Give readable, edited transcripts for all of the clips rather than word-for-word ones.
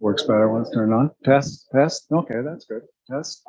Works better when it's turned on. Test, test. Okay, that's good. Test.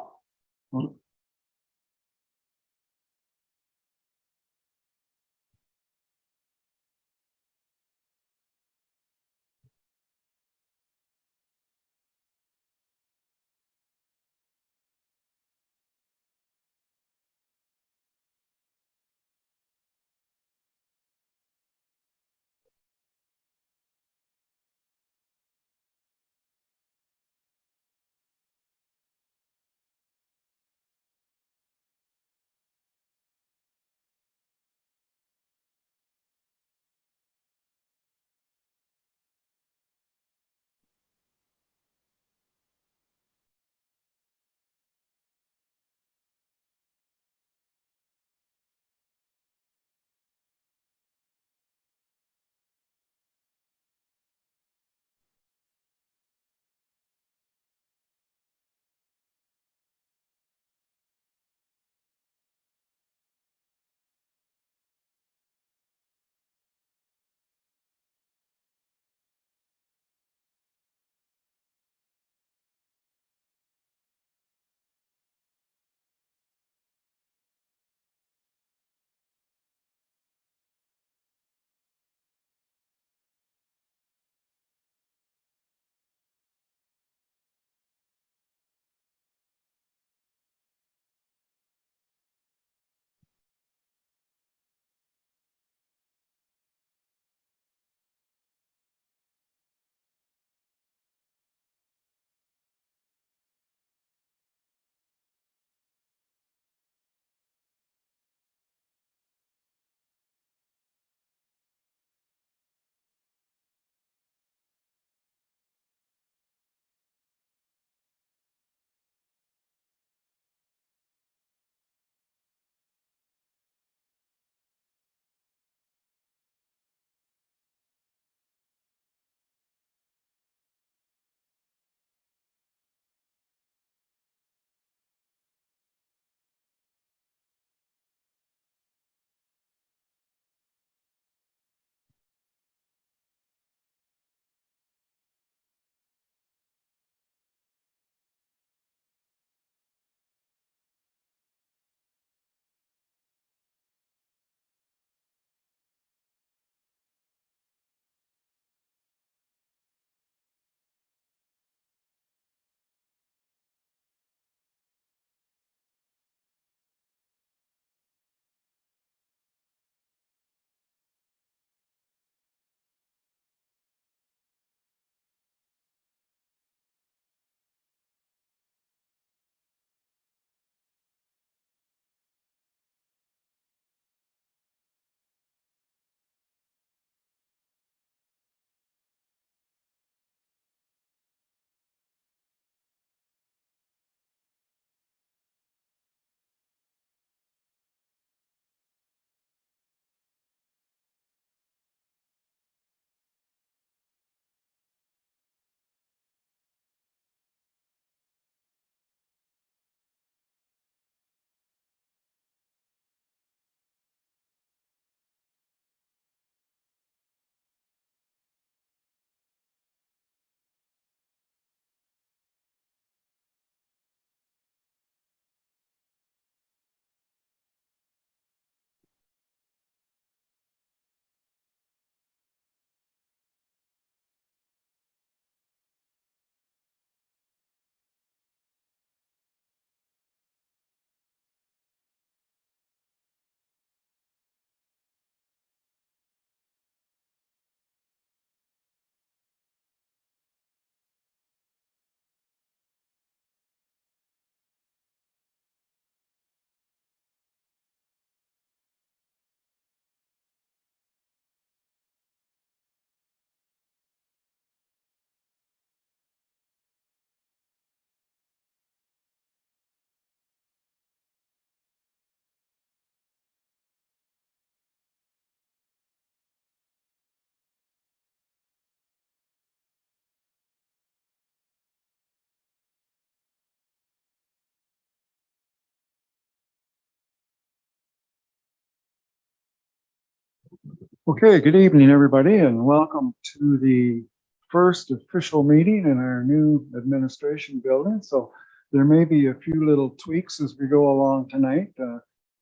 Okay, good evening, everybody, and welcome to the first official meeting in our new administration building. So there may be a few little tweaks as we go along tonight.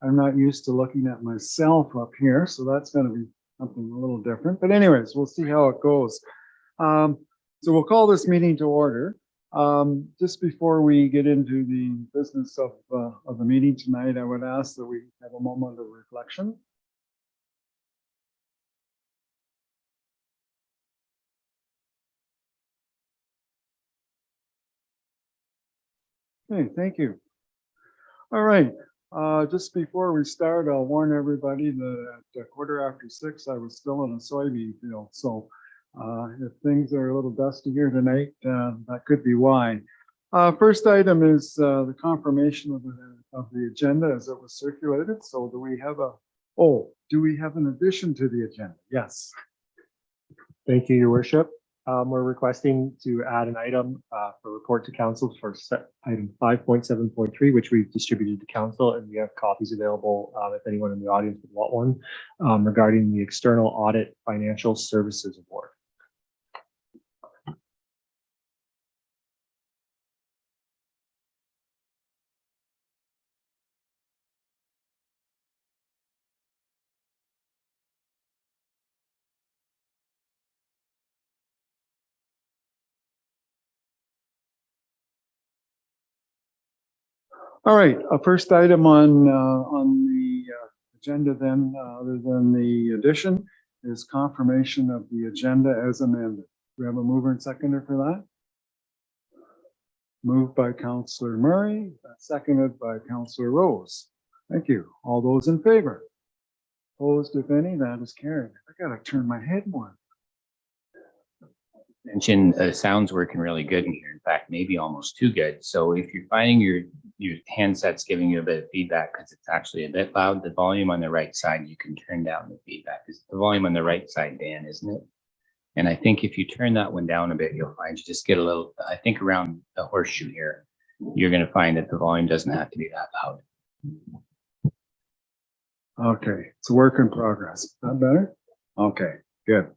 I'm not used to looking at myself up here, so that's going to be something a little different. But anyways, we'll see how it goes. So we'll call this meeting to order. Just before we get into the business of the meeting tonight, I would ask that we have a moment of reflection. Okay, thank you. All right. Just before we start, I'll warn everybody that at 6:15, I was still in a soybean field. So if things are a little dusty here tonight, that could be why. First item is the confirmation of the agenda as it was circulated. So do we have an addition to the agenda? Yes. Thank you, Your Worship. We're requesting to add an item for report to council for item 5.7.3, which we've distributed to council, and we have copies available if anyone in the audience would want one, regarding the External Audit Financial Services Award. All right, first item on the agenda then, other than the addition, is confirmation of the agenda as amended. We have a mover and seconder for that. Moved by Councillor Murray, seconded by Councillor Rose. Thank you. All those in favor? Opposed, if any, that is carried. I gotta turn my head more. Mention sound's working really good in here. In fact, maybe almost too good. So if you're finding your handset's giving you a bit of feedback because it's actually a bit loud, the volume on the right side, you can turn down the feedback. It's the volume on the right side, Dan, isn't it? And I think if you turn that one down a bit, you'll find you just get a little, I think around the horseshoe here, you're going to find that the volume doesn't have to be that loud. Okay, it's a work in progress. Is that better? Okay, good.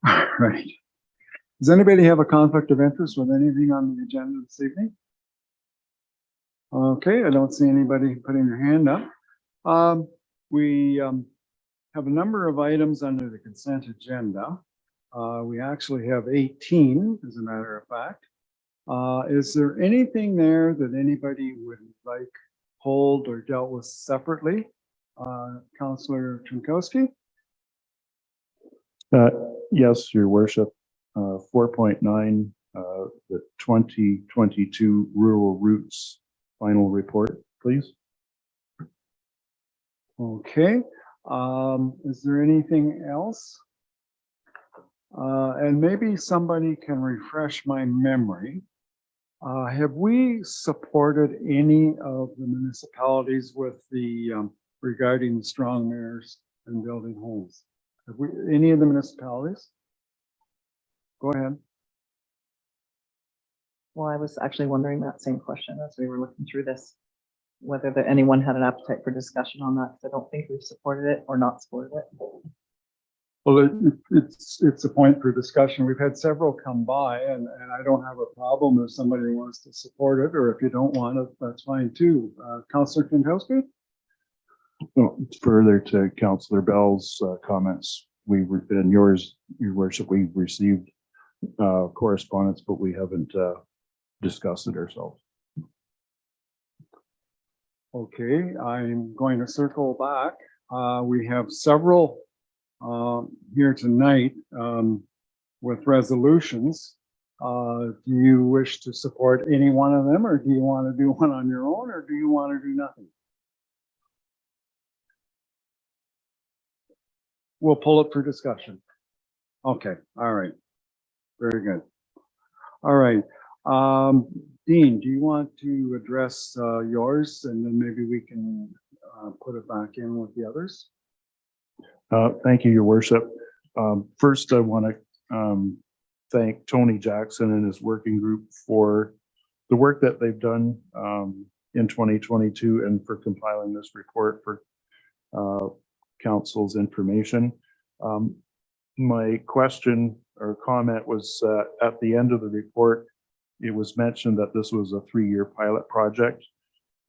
All right. Does anybody have a conflict of interest with anything on the agenda this evening? Okay, I don't see anybody putting their hand up. We have a number of items under the consent agenda. We actually have 18, as a matter of fact. Is there anything there that anybody would like pulled or dealt with separately? Councillor Trinkowski? Yes, Your Worship. 4.9, the 2022 Rural Routes final report, please. Okay. Is there anything else? And maybe somebody can refresh my memory. Have we supported any of the municipalities with the regarding strong mayors and building homes? Have we, any of the municipalities? Go ahead. Well, I was actually wondering that same question as we were looking through this, whether anyone had an appetite for discussion on that. I don't think we've supported it or not supported it. Well, it's a point for discussion. We've had several come by, and I don't have a problem if somebody wants to support it, or if you don't want it, that's fine too. Councillor Kinkowski? Well, further to Councillor Bell's comments, and yours, Your Worship, we've received correspondence, but we haven't discussed it ourselves. Okay, I'm going to circle back. We have several here tonight with resolutions. Do you wish to support any one of them, or do you want to do one on your own, or do you want to do nothing? We'll pull it for discussion. Okay, all right. Very good. All right. Dean, do you want to address yours, and then maybe we can put it back in with the others? Thank you, Your Worship. First, I want to thank Tony Jackson and his working group for the work that they've done in 2022 and for compiling this report for council's information. My question or comment was at the end of the report, it was mentioned that this was a 3-year pilot project,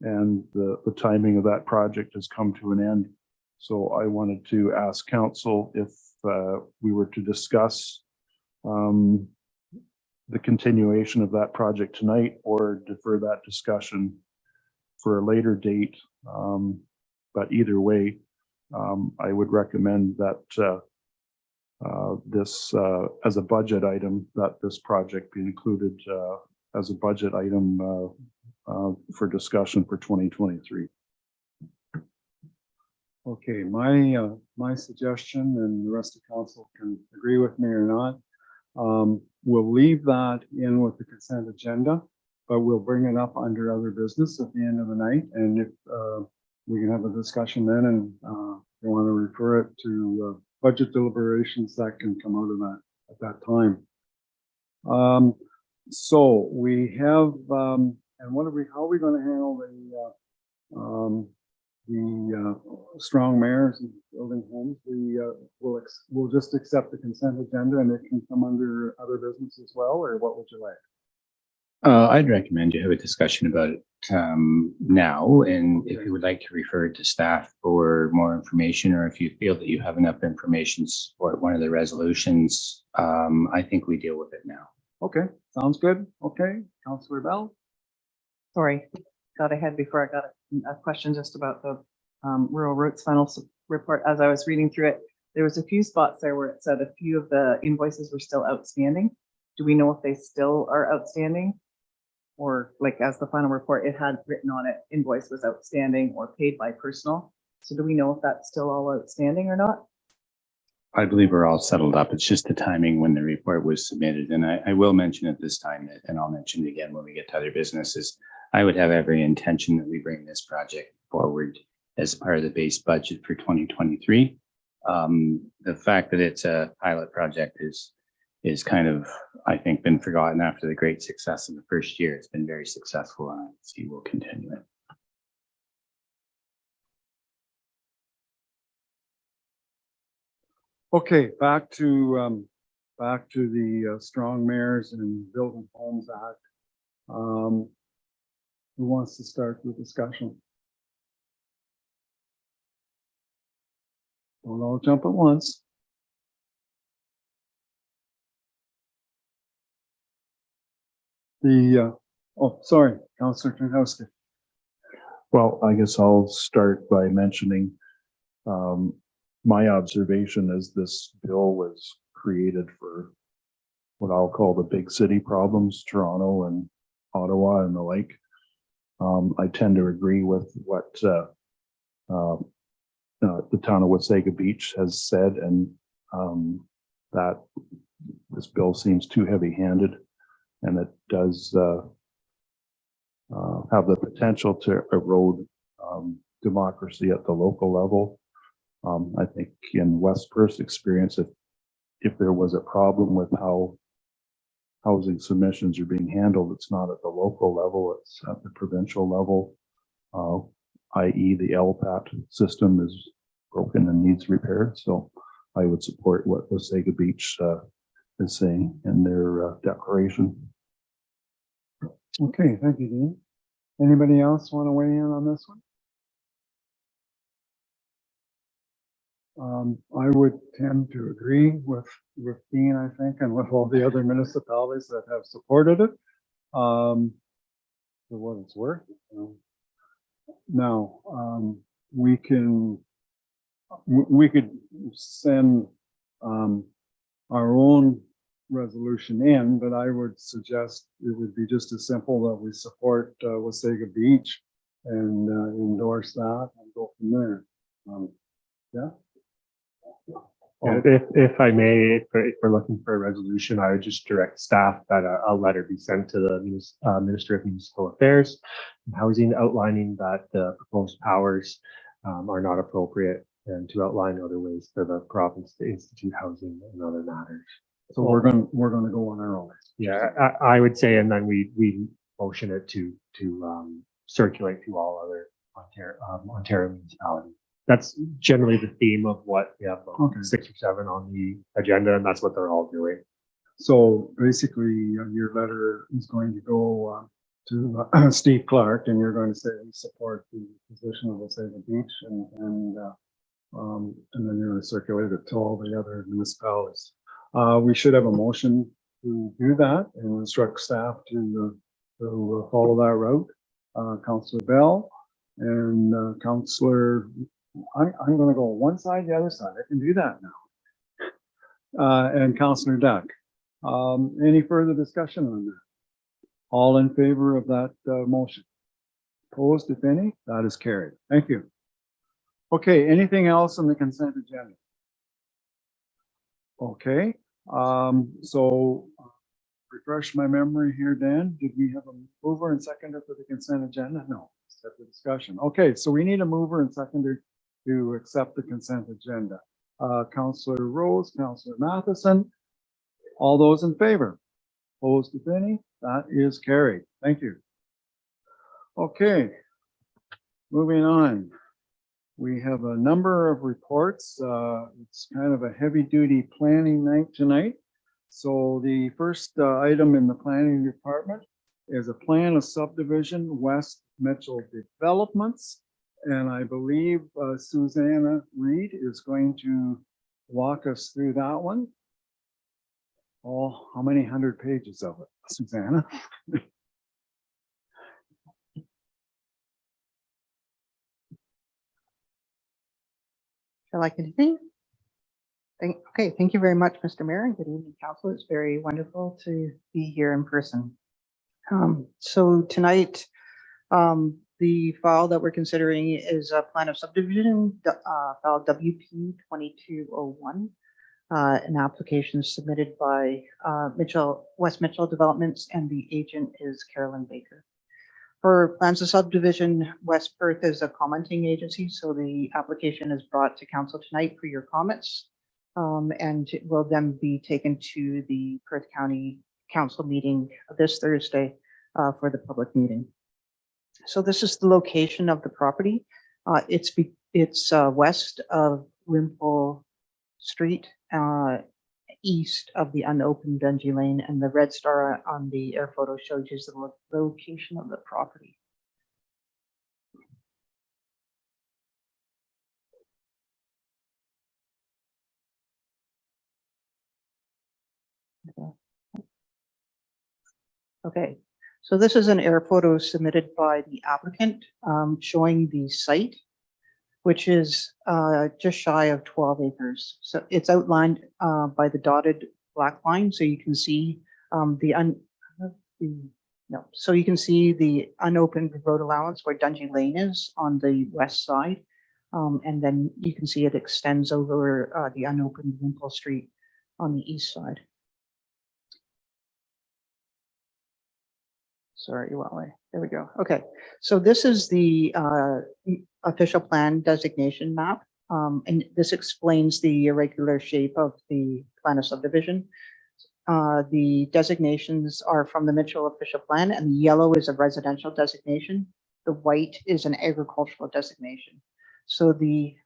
and the timing of that project has come to an end. So I wanted to ask council if we were to discuss the continuation of that project tonight or defer that discussion for a later date. But either way, I would recommend that this as a budget item, that this project be included as a budget item for discussion for 2023. Okay, my suggestion, and the rest of council can agree with me or not. We'll leave that in with the consent agenda, but we'll bring it up under other business at the end of the night. And if we can have a discussion then, and you want to refer it to budget deliberations, that can come out of that at that time. So we have, and how are we going to handle the strong mayors and building homes? We'll just accept the consent agenda and it can come under other business as well, or what would you like? I'd recommend you have a discussion about it now, and if you would like to refer to staff for more information, or if you feel that you have enough information to support one of the resolutions, I think we deal with it now. Okay, sounds good. Okay, Councillor Bell. Sorry, got ahead before I got a question just about the rural routes final report. As I was reading through it, there was a few spots there where it said a few of the invoices were still outstanding. Do we know if they still are outstanding? Or like as the final report, it had written on it, invoice was outstanding or paid by personal. So do we know if that's still all outstanding or not? I believe we're all settled up. It's just the timing when the report was submitted. And I will mention at this time that, and I'll mention it again when we get to other businesses, I would have every intention that we bring this project forward as part of the base budget for 2023. The fact that it's a pilot project is kind of, I think, been forgotten after the great success of the first year. It's been very successful, and I see we'll continue it. Okay, back to the Strong Mayors and Building Homes Act. Who wants to start the discussion? Don't all jump at once. Oh, sorry, Councillor Trankowski. Well, I guess I'll start by mentioning my observation as this bill was created for what I'll call the big city problems, Toronto and Ottawa and the like. I tend to agree with what the town of Wasaga Beach has said, and that this bill seems too heavy-handed, and it does have the potential to erode democracy at the local level. I think in West Perth's experience, if there was a problem with how housing submissions are being handled, it's not at the local level, it's at the provincial level, i.e. the LPAT system is broken and needs repair. So I would support what Wasaga Beach is saying in their declaration. Okay, thank you, Dean. Anybody else want to weigh in on this one? I would tend to agree with Dean, I think, and with all the other municipalities that have supported it, for what it's worth. Now, we could send our own resolution in, but I would suggest it would be just as simple that we support Wasaga Beach and endorse that and go from there. Yeah. If I may, if we're looking for a resolution, I would just direct staff that a letter be sent to the Minister of Municipal Affairs and Housing, outlining that the proposed powers are not appropriate, and to outline other ways for the province to institute housing and other matters. So we're going to go on our own. Yeah, I would say, and then we motion it to circulate to all other Ontario municipalities. That's generally the theme of what we have 6 or 7 on the agenda, and that's what they're all doing. So basically, your letter is going to go to Steve Clark, and you're going to say you support the position of Oasis Beach, and then you're going to circulate it to all the other municipalities. We should have a motion to do that and instruct staff to follow that route. Councillor Bell and Councillor, I'm going to go one side, the other side. I can do that now. And Councillor Duck. Any further discussion on that? All in favor of that motion? Opposed, if any? That is carried. Thank you. Okay, anything else on the consent agenda? Okay, so refresh my memory here, Dan. Did we have a mover and seconder for the consent agenda? No, except the discussion. Okay, so we need a mover and seconder to accept the consent agenda. Councillor Rose, Councillor Matheson, all those in favor? Opposed, if any? That is carried. Thank you. Okay, moving on. We have a number of reports. It's kind of a heavy-duty planning night tonight. So the first item in the planning department is a plan of subdivision West Mitchell Developments. And I believe Susanna Reed is going to walk us through that one. Oh, how many 100 pages of it, Susanna? Shall I continue? Okay, thank you very much, Mr. Mayor, and good evening, Council. It's very wonderful to be here in person. So tonight, the file that we're considering is a plan of subdivision, file WP 2201, an application submitted by West Mitchell Developments, and the agent is Carolyn Baker. For plans of subdivision, West Perth is a commenting agency, so the application is brought to council tonight for your comments, and it will then be taken to the Perth County Council meeting this Thursday for the public meeting. So this is the location of the property. It's west of Wimple Street, east of the unopened Dungy Lane, and the red star on the air photo shows you the location of the property. Okay, so this is an air photo submitted by the applicant showing the site, which is just shy of 12 acres. So it's outlined by the dotted black line, so you can see so you can see the unopened road allowance where Dungy Lane is on the west side, and then you can see it extends over the unopened Wimple Street on the east side. Sorry, there we go. Okay, so this is the official plan designation map, and this explains the irregular shape of the plan of subdivision. The designations are from the Mitchell official plan, and the yellow is a residential designation. The white is an agricultural designation. So the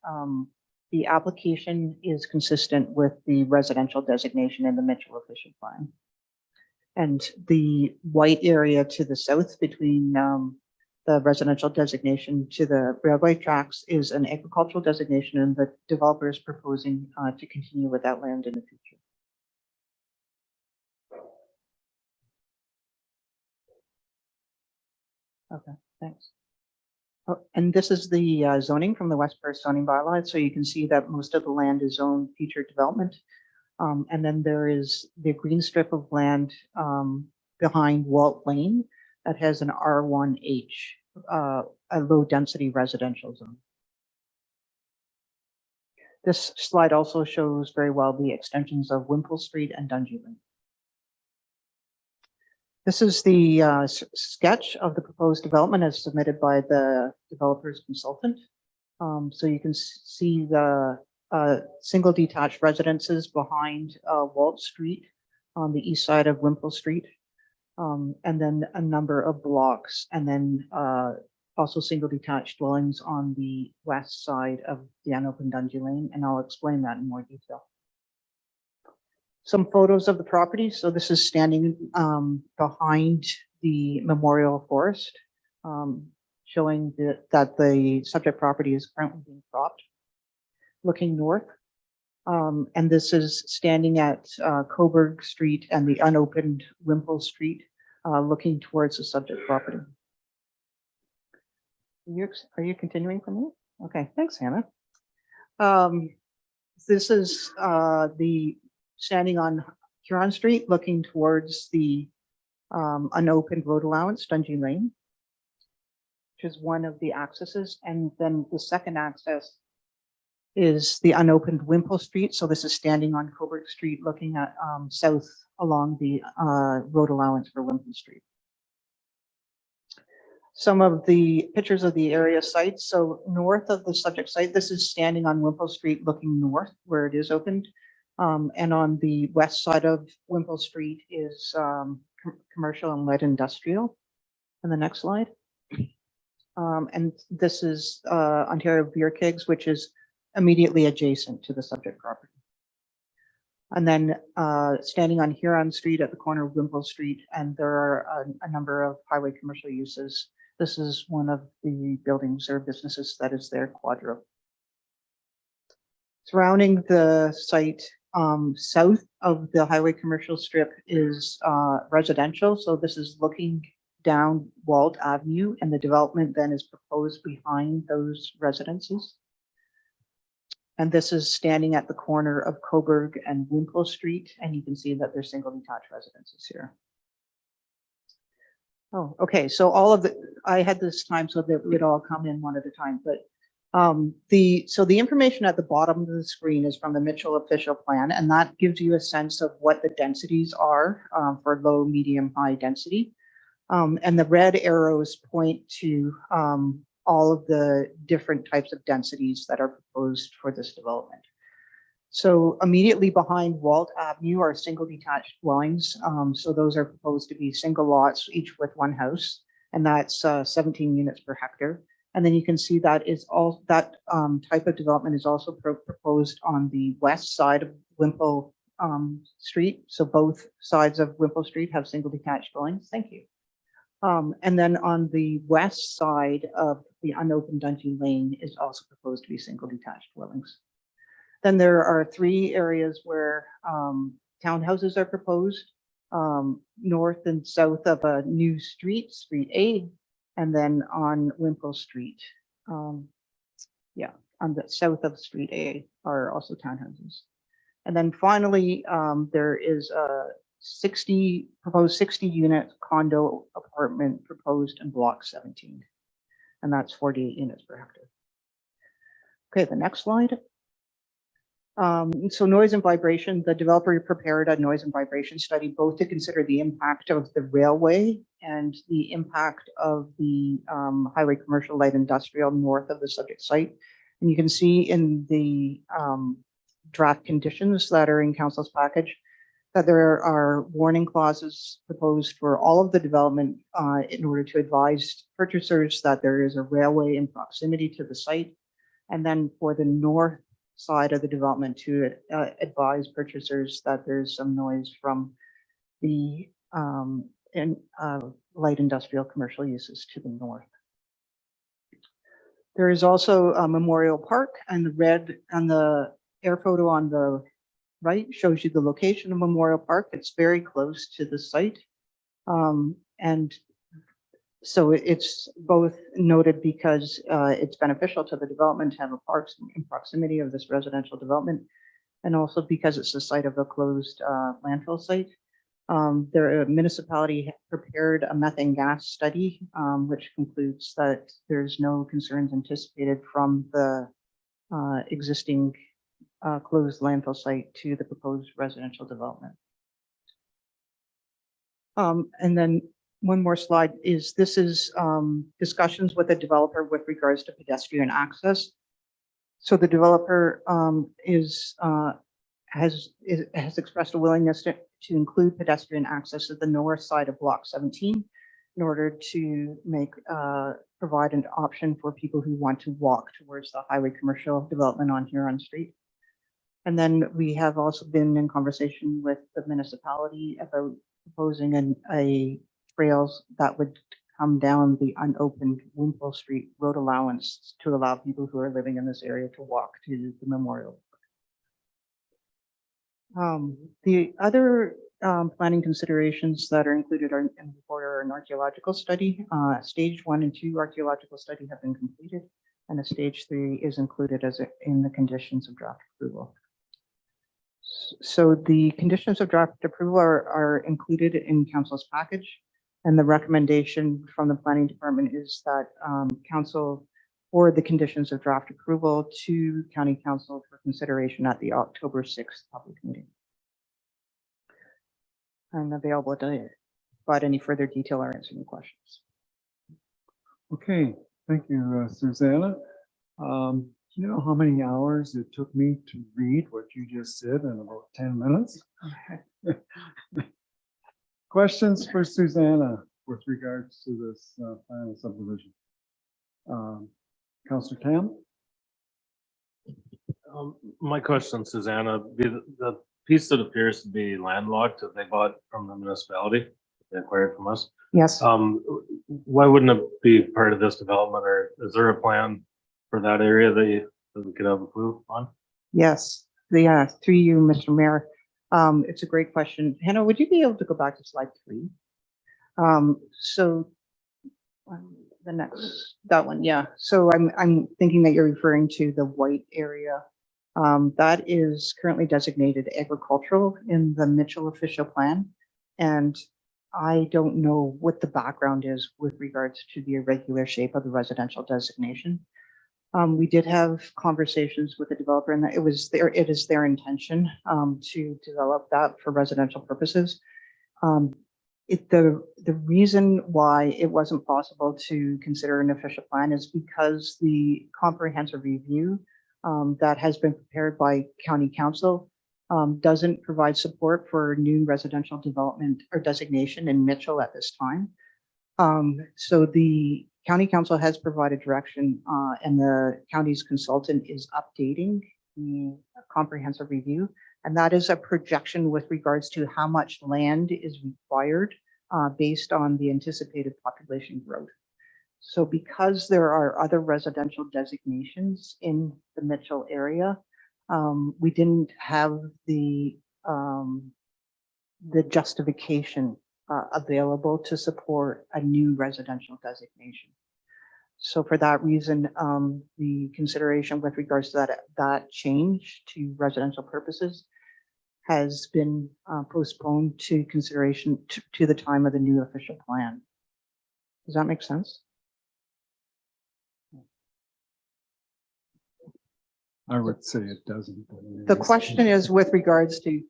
application is consistent with the residential designation in the Mitchell official plan. And the white area to the south between the residential designation to the railway tracks is an agricultural designation, and the developer is proposing to continue with that land in the future. Okay, thanks. Oh, and this is the zoning from the West Perth zoning bylaw. So you can see that most of the land is zoned future development. And then there is the green strip of land behind Walt Lane that has an R1H, a low density residential zone. This slide also shows very well the extensions of Wimple Street and Dungy Lane. This is the sketch of the proposed development as submitted by the developer's consultant. So you can see the single detached residences behind Walt Street on the east side of Wimple Street, and then a number of blocks, and then also single detached dwellings on the west side of the unopened Dungy Lane, and I'll explain that in more detail. Some photos of the property. So this is standing behind the memorial forest, showing that the subject property is currently being cropped, looking north. And this is standing at Coburg Street and the unopened Wimple Street, looking towards the subject property. Are you continuing for me? Okay, thanks, Hannah. This is the standing on Huron Street, looking towards the unopened road allowance, Dungy Lane, which is one of the accesses. And then the second access is the unopened Wimple Street. So this is standing on Coburg Street, looking at south along the road allowance for Wimple Street. Some of the pictures of the area sites. So north of the subject site, this is standing on Wimple Street, looking north where it is opened. And on the west side of Wimple Street is commercial and light industrial. And the next slide. And this is Ontario Beer Kegs, which is immediately adjacent to the subject property. And then standing on Huron Street at the corner of Wimple Street, and there are a number of highway commercial uses. This is one of the buildings or businesses that is there, Quadro. Surrounding the site, south of the highway commercial strip is residential. So this is looking down Walt Avenue, and the development then is proposed behind those residences. And this is standing at the corner of Coburg and Wimple Street, and you can see that there's single detached residences here. Oh, okay. So all of I had this time so that it would all come in one at a time, but the information at the bottom of the screen is from the Mitchell official plan, and that gives you a sense of what the densities are for low, medium, high density. And the red arrows point to all of the different types of densities that are proposed for this development. So immediately behind Walt Avenue are single detached dwellings. So those are proposed to be single lots, each with one house, and that's 17 units per hectare. And then you can see that is all that type of development is also proposed on the west side of Wimple Street. So both sides of Wimple Street have single detached dwellings. Thank you. And then on the west side of the unopened Dungy Lane is also proposed to be single detached dwellings. Then there are 3 areas where townhouses are proposed, north and south of a new street, Street A, and then on Wimple Street. Yeah, on the south of Street A are also townhouses. And then finally, there is a proposed 60 unit condo apartment proposed in block 17, and that's 48 units per hectare. Okay, the next slide. So noise and vibration, the developer prepared a noise and vibration study, both to consider the impact of the railway and the impact of the highway commercial light industrial north of the subject site. And you can see in the draft conditions that are in council's package that there are warning clauses proposed for all of the development in order to advise purchasers that there is a railway in proximity to the site. And then for the north side of the development to advise purchasers that there's some noise from the light industrial commercial uses to the north. There is also a memorial park, and the red and the air photo on the right shows you the location of Memorial Park. It's very close to the site. And so it's both noted because it's beneficial to the development to have a park in proximity of this residential development, and also because it's the site of a closed landfill site. The municipality prepared a methane gas study, which concludes that there's no concerns anticipated from the existing closed landfill site to the proposed residential development. And then one more slide is this is discussions with the developer with regards to pedestrian access. So the developer has expressed a willingness to include pedestrian access at the north side of block 17 in order to provide an option for people who want to walk towards the highway commercial development on Huron Street. And then we have also been in conversation with the municipality about proposing a trails that would come down the unopened Wimple Street road allowance to allow people who are living in this area to walk to the memorial. The other planning considerations that are included are in the report are an archaeological study. Stage 1 and 2 archaeological study have been completed, and a stage 3 is included in the conditions of draft approval. So the conditions of draft approval are included in council's package, and the recommendation from the planning department is that council forward the conditions of draft approval to county council for consideration at the October 6th public meeting. I'm available to provide any further detail or answer any questions. Okay, thank you, Susanna. Do you know how many hours it took me to read what you just said in about 10 minutes? Questions for Susanna with regards to this final subdivision? Councillor Tam? My question, Susanna, the piece that appears to be landlocked that they bought from the municipality, they acquired from us. Yes. Why wouldn't it be part of this development, or is there a plan for that area that we could have approved on? Yes. Through you, Mr. Mayor. It's a great question. Hannah, would you be able to go back to slide 3? The next, that one, yeah. So I'm thinking that you're referring to the white area. That is currently designated agricultural in the Mitchell official plan. And I don't know what the background is with regards to the irregular shape of the residential designation. We did have conversations with the developer, and it is their intention to develop that for residential purposes. The reason why it wasn't possible to consider an official plan is because the comprehensive review that has been prepared by county council doesn't provide support for new residential development or designation in Mitchell at this time. So the county council has provided direction and the county's consultant is updating the comprehensive review. And that is a projection with regards to how much land is required based on the anticipated population growth. So because there are other residential designations in the Mitchell area, we didn't have the justification available to support a new residential designation. So for that reason, the consideration with regards to that change to residential purposes has been postponed to consideration to the time of the new official plan. Does that make sense? I would say it doesn't. The question is with regards to,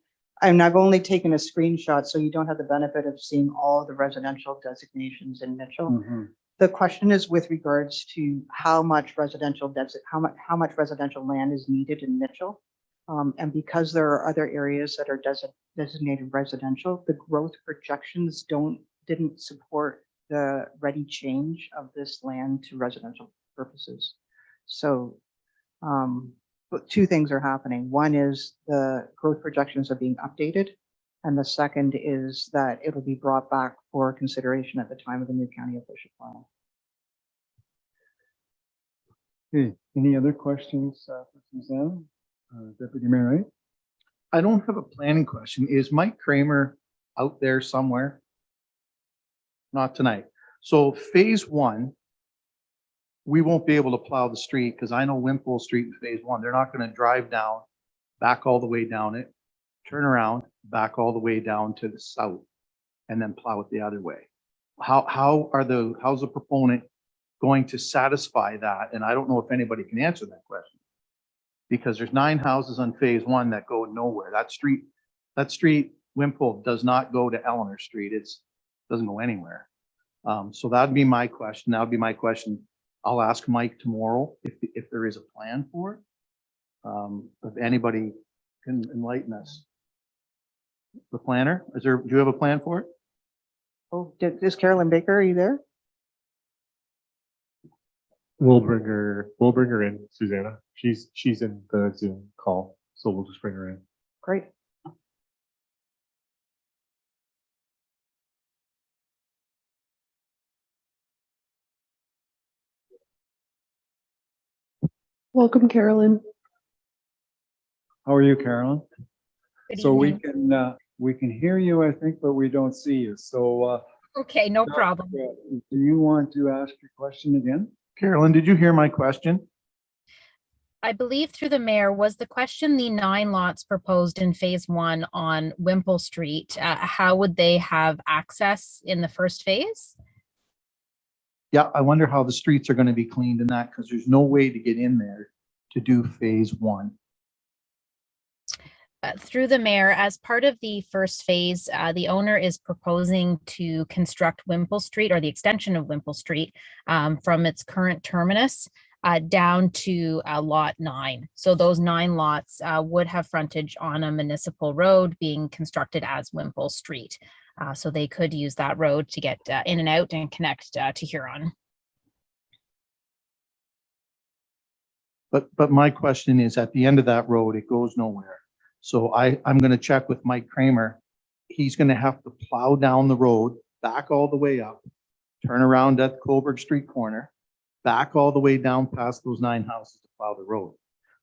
and I've only taken a screenshot, so you don't have the benefit of seeing all the residential designations in Mitchell. Mm-hmm. The question is with regards to how much residential land is needed in Mitchell. And because there are other areas that are designated residential, the growth projections didn't support the ready change of this land to residential purposes. So but 2 things are happening. One is the growth projections are being updated. And the second is that it'll be brought back for consideration at the time of the new county official plan. Okay, any other questions for Susanna? Deputy Mayor Wright? I don't have a planning question. Is Mike Kramer out there somewhere? Not tonight. So phase 1, we won't be able to plow the street because I know Wimple Street in phase 1, they're not going to drive down, back all the way down it, turn around, back all the way down to the south, and then plow it the other way. How's the proponent going to satisfy that? And I don't know if anybody can answer that question, because there's 9 houses on phase 1 that go nowhere. That street, Wimple, does not go to Eleanor Street. Doesn't go anywhere. So that'd be my question. That would be my question. I'll ask Mike tomorrow if there is a plan for it. If anybody can enlighten us. The planner, do you have a plan for it? Oh, is Carolyn Baker, are you there? We'll bring her in, Susanna. She's in the Zoom call. so we'll just bring her in. Great. Welcome, Carolyn. How are you, Carolyn? Good So evening. we can hear you, I think, but we don't see you. So, Okay, no problem. do you want to ask your question again? Carolyn, did you hear my question? I believe through the mayor, was the question the 9 lots proposed in phase 1 on Wimple Street, how would they have access in the first phase? Yeah, I wonder how the streets are going to be cleaned in that because there's no way to get in there to do phase 1. Through the mayor, as part of the first phase, the owner is proposing to construct Wimple Street or the extension of Wimple Street from its current terminus down to lot 9. So those 9 lots would have frontage on a municipal road being constructed as Wimple Street. So they could use that road to get in and out and connect to Huron. But my question is, at the end of that road, it goes nowhere. So I'm going to check with Mike Kramer. He's going to have to plow down the road, back all the way up, turn around at Colbert Street corner, back all the way down past those 9 houses to plow the road.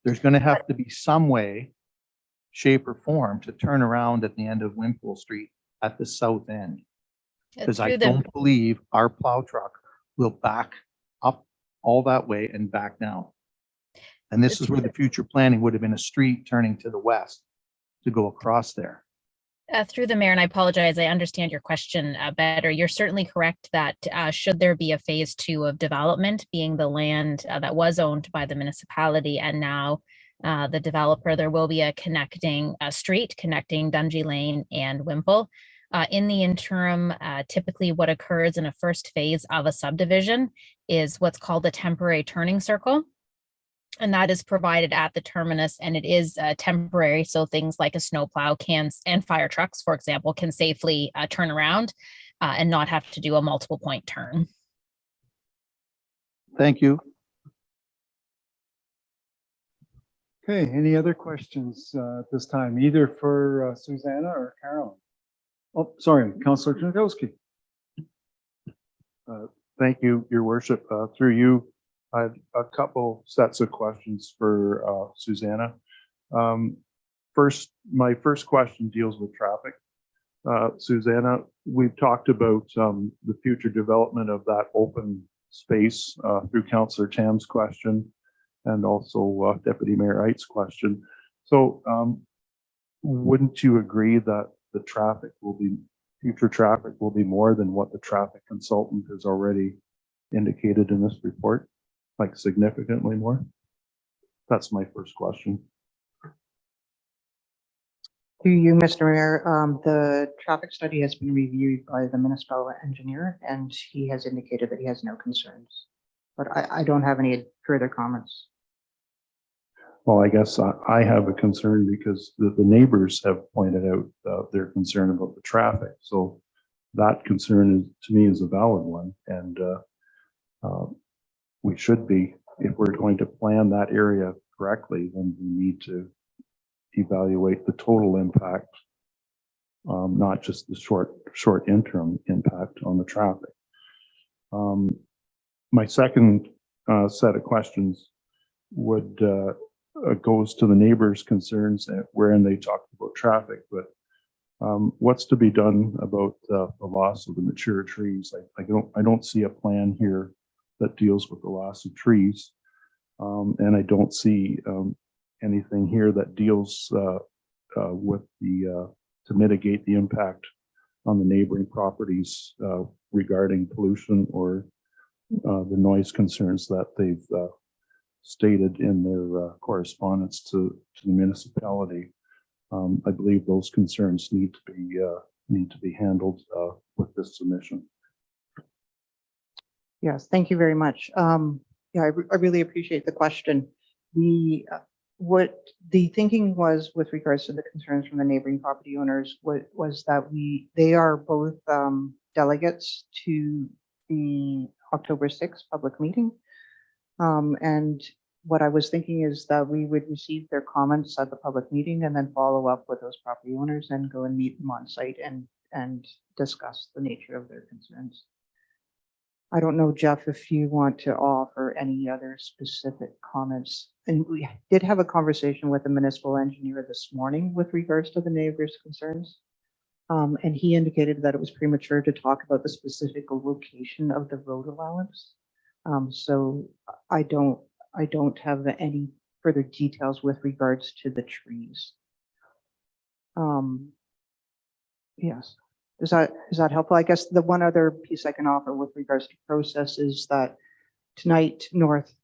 There's going to have to be some way, shape or form to turn around at the end of Wimple Street at the south end. Because I Through the- don't believe our plow truck will back up all that way and back down. And this is where the future planning would have been a street turning to the west to go across there. Through the mayor, and I apologize, I understand your question better. You're certainly correct that should there be a phase 2 of development, being the land that was owned by the municipality and now the developer, there will be a connecting street connecting Dungy Lane and Wimple. In the interim, typically what occurs in a first phase of a subdivision is what's called a temporary turning circle. And that is provided at the terminus, and it is temporary. So things like a snowplow and fire trucks, for example, can safely turn around and not have to do a multiple point turn. Thank you. Okay, any other questions at this time, either for Susanna or Carolyn? Oh, sorry, Councillor Jankowski. Thank you, Your Worship. Through you, I have a couple sets of questions for Susanna. My first question deals with traffic. Susanna, we've talked about the future development of that open space through Councillor Tam's question and also Deputy Mayor Wright's question. So wouldn't you agree that the future traffic will be more than what the traffic consultant has already indicated in this report? Like significantly more? That's my first question. To you, Mr. Mayor, the traffic study has been reviewed by the municipal engineer and he has indicated that he has no concerns. But I don't have any further comments. Well, I guess I have a concern because the neighbors have pointed out their concern about the traffic. So that concern to me is a valid one. And we should be, if we're going to plan that area correctly, then we need to evaluate the total impact, not just the short interim impact on the traffic. My second set of questions would goes to the neighbors' concerns wherein they talked about traffic, but what's to be done about the loss of the mature trees? I don't see a plan here that deals with the loss of trees. And I don't see anything here that deals with to mitigate the impact on the neighboring properties regarding pollution or the noise concerns that they've stated in their correspondence to the municipality. I believe those concerns need to be handled with this submission. Yes, thank you very much. Yeah, I really appreciate the question. What the thinking was with regards to the concerns from the neighboring property owners was that they are both delegates to the October 6th public meeting. And what I was thinking is that we would receive their comments at the public meeting and then follow up with those property owners and go and meet them on site and discuss the nature of their concerns. I don't know, Jeff, if you want to offer any other specific comments. And we did have a conversation with the municipal engineer this morning with regards to the neighbors' concerns. And he indicated that it was premature to talk about the specific location of the road allowance. So I don't have any further details with regards to the trees. Yes. Is that helpful? I guess the one other piece I can offer with regards to process is that tonight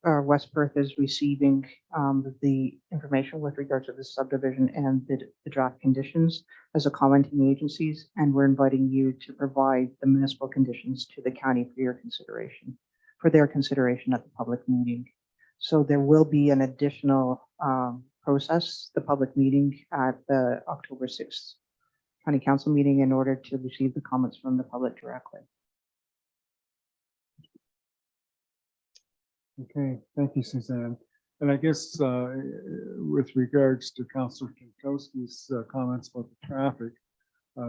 West Perth is receiving the information with regards to the subdivision and the draft conditions as a commenting agencies, and we're inviting you to provide the municipal conditions to the county for their consideration at the public meeting. So there will be an additional process, the public meeting at the October 6th County Council meeting in order to receive the comments from the public directly. Okay, thank you, Suzanne. And I guess with regards to Councillor Kinkowski's comments about the traffic,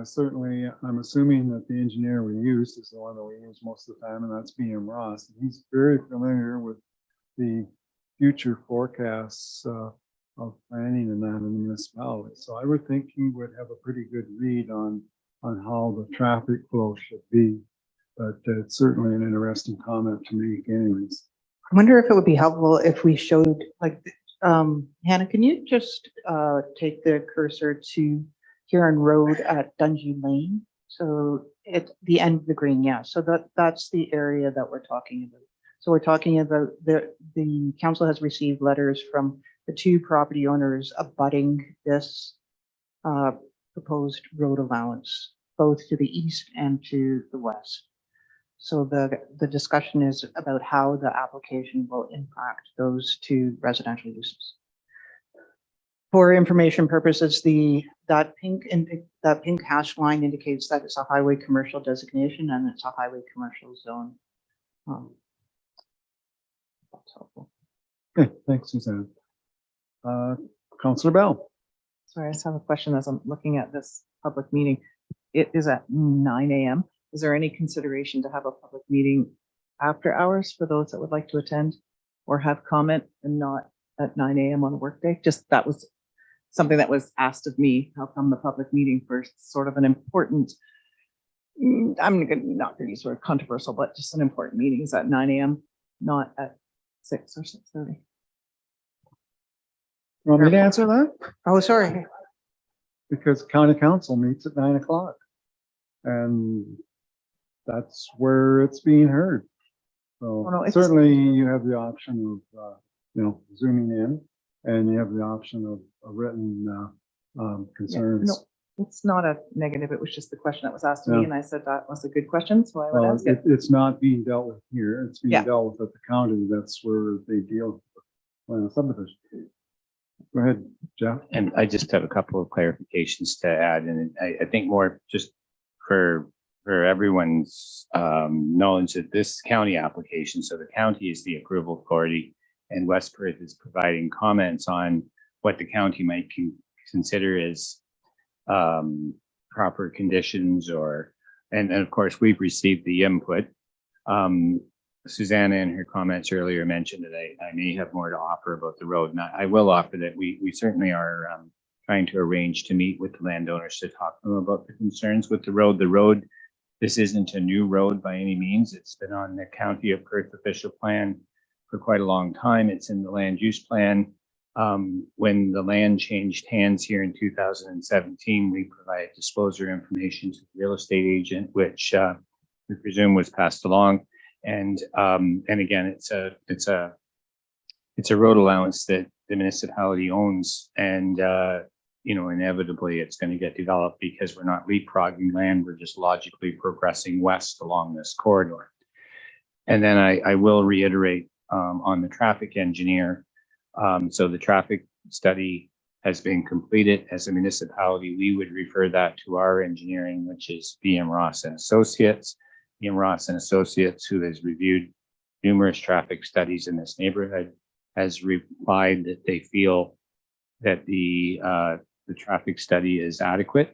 certainly I'm assuming that the engineer we used is the one that we use most of the time, and that's BM Ross. And he's very familiar with the future forecasts of planning and that in the municipality. So I would think he would have a pretty good read on how the traffic flow should be. But it's certainly an interesting comment to make anyways. I wonder if it would be helpful if we showed, like, Hannah, can you just take the cursor to Huron Road at Dungy Lane? So it's the end of the green, yeah. So that's the area that we're talking about. So we're talking about the council has received letters from the two property owners abutting this proposed road allowance, both to the east and to the west. So the discussion is about how the application will impact those two residential uses. For information purposes, that pink hash line indicates that it's a highway commercial designation and it's a highway commercial zone. That's helpful. Okay, thanks, Suzanne. Councillor Bell. Sorry, I just have a question as I'm looking at this public meeting. It is at 9 a.m. Is there any consideration to have a public meeting after hours for those that would like to attend or have comment and not at 9 a.m. on a workday? Just that was something that was asked of me. How come the public meeting for sort of an important, I'm not going to use the word controversial, but just an important meeting is at 9 a.m., not at 6 or 6:30. You want me to answer that? Oh, sorry. Because county council meets at 9 o'clock. And that's where it's being heard. So no, it's- certainly you have the option of, zooming in, and you have the option of a written concerns. No, it's not a negative. It was just the question that was asked to Yeah. me, and I said that was a good question, so I would ask it. It's not being dealt with here. It's being Yeah. dealt with at the county. That's where they deal with subdivision. Go ahead, Jeff. And I just have a couple of clarifications to add, and I think more just for everyone's knowledge that this county application, so the county is the approval authority, and West Perth is providing comments on what the county might consider as proper conditions, and of course we've received the input. Susanna in her comments earlier mentioned that I may have more to offer about the road, and I will offer that we certainly are trying to arrange to meet with the landowners to talk to them about the concerns with the road. The road, this isn't a new road by any means. It's been on the County of Perth official plan for quite a long time. It's in the land use plan. When the land changed hands here in 2017, we provided disclosure information to the real estate agent, which we presume was passed along. And again, it's a road allowance that the municipality owns, and inevitably it's going to get developed because we're not leapfrogging land. We're just logically progressing west along this corridor. And then I will reiterate on the traffic engineer. So the traffic study has been completed. As a municipality, we would refer that to our engineering, which is BM Ross and Associates. BM Ross and Associates, who has reviewed numerous traffic studies in this neighborhood, has replied that they feel that the traffic study is adequate.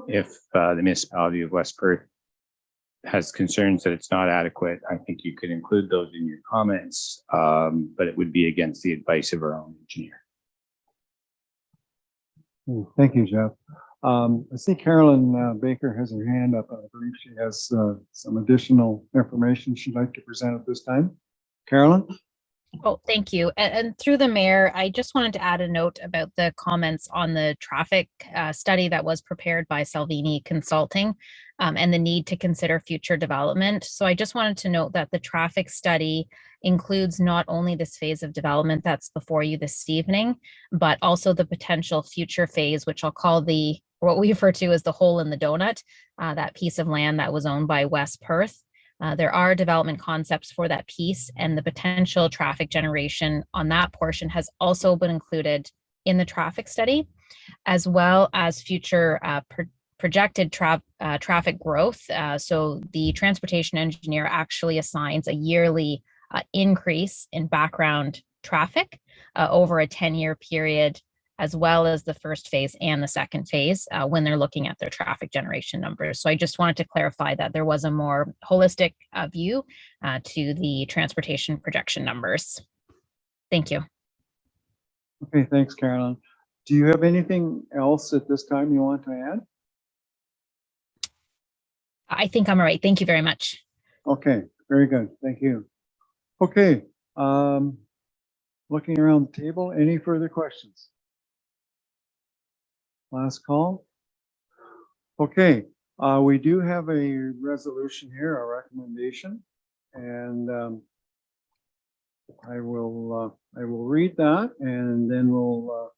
If the municipality of West Perth has concerns that it's not adequate, I think you could include those in your comments, but it would be against the advice of our own engineer. Thank you, Jeff. I see Carolyn Baker has her hand up. I believe she has some additional information she'd like to present at this time. Carolyn? Oh, thank you. And through the mayor, I just wanted to add a note about the comments on the traffic study that was prepared by Salvini Consulting and the need to consider future development. So I just wanted to note that the traffic study includes not only this phase of development that's before you this evening, but also the potential future phase, which I'll call what we refer to as the hole in the donut, that piece of land that was owned by West Perth. There are development concepts for that piece, and the potential traffic generation on that portion has also been included in the traffic study, as well as future projected traffic growth. So the transportation engineer actually assigns a yearly increase in background traffic over a 10-year period, as well as the first phase and the second phase when they're looking at their traffic generation numbers. So I just wanted to clarify that there was a more holistic view to the transportation projection numbers. Thank you. Okay, thanks, Carolyn. Do you have anything else at this time you want to add? I think I'm all right. Thank you very much. Okay, very good. Thank you. Okay, looking around the table, any further questions? Last call. Okay, we do have a resolution here, a recommendation, and I will read that, and then we'll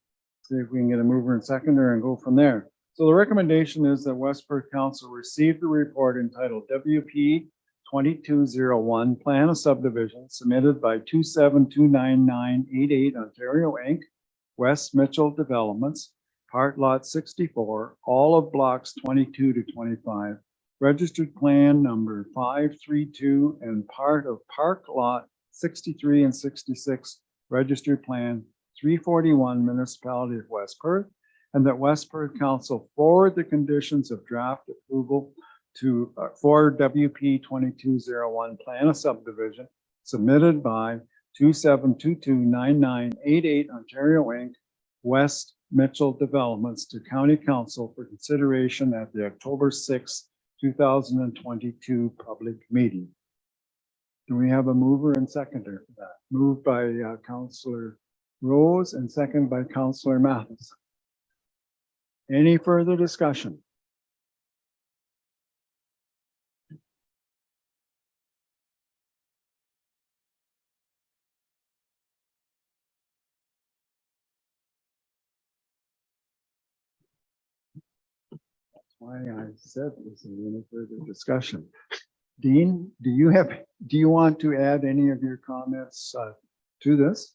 see if we can get a mover and seconder and go from there. So the recommendation is that West Perth Council receive the report entitled WP 2201 Plan of Subdivision submitted by 2729988 Ontario Inc., West Mitchell Developments, Part Lot 64, all of blocks 22 to 25, registered plan number 532, and part of Park Lot 63 and 66, registered plan 341, Municipality of West Perth, and that West Perth Council forward the conditions of draft approval to for WP 2201 Plan of Subdivision submitted by 27229988 Ontario Inc., West Mitchell Developments to County Council for consideration at the October 6, 2022 public meeting. Do we have a mover and seconder for that? Moved by Councillor Rose and second by Councillor Mathis. Any further discussion? Why I said this in any further discussion. Dean, do you want to add any of your comments to this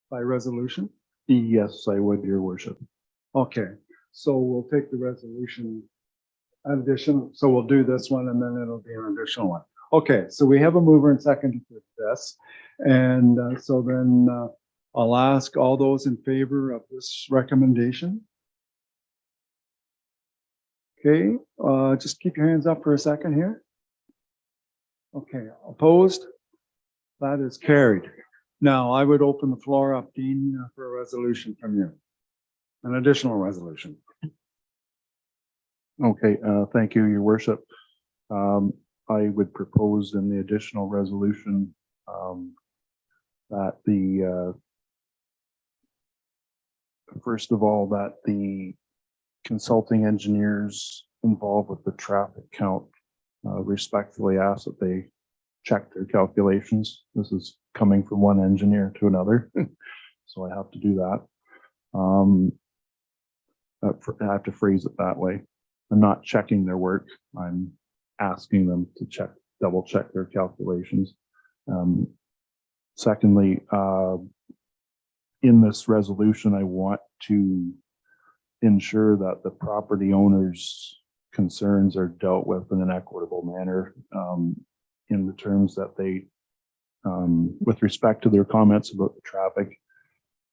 by resolution? Yes, I would, Your Worship. Okay, so we'll take the resolution addition. So we'll do this one and then it'll be an additional one. Okay, so we have a mover and second for this. And so then I'll ask all those in favor of this recommendation. Okay, just keep your hands up for a second here. Okay, opposed? That is carried. Now I would open the floor up, Dean, for a resolution from you. An additional resolution. Okay, thank you, Your Worship. I would propose in the additional resolution that first of all, that the consulting engineers involved with the traffic count respectfully ask that they check their calculations. This is coming from one engineer to another, so I have to do that. I have to phrase it that way. I'm not checking their work. I'm asking them to double check their calculations. Secondly, in this resolution, I want to ensure that the property owners' concerns are dealt with in an equitable manner in the terms that they with respect to their comments about the traffic,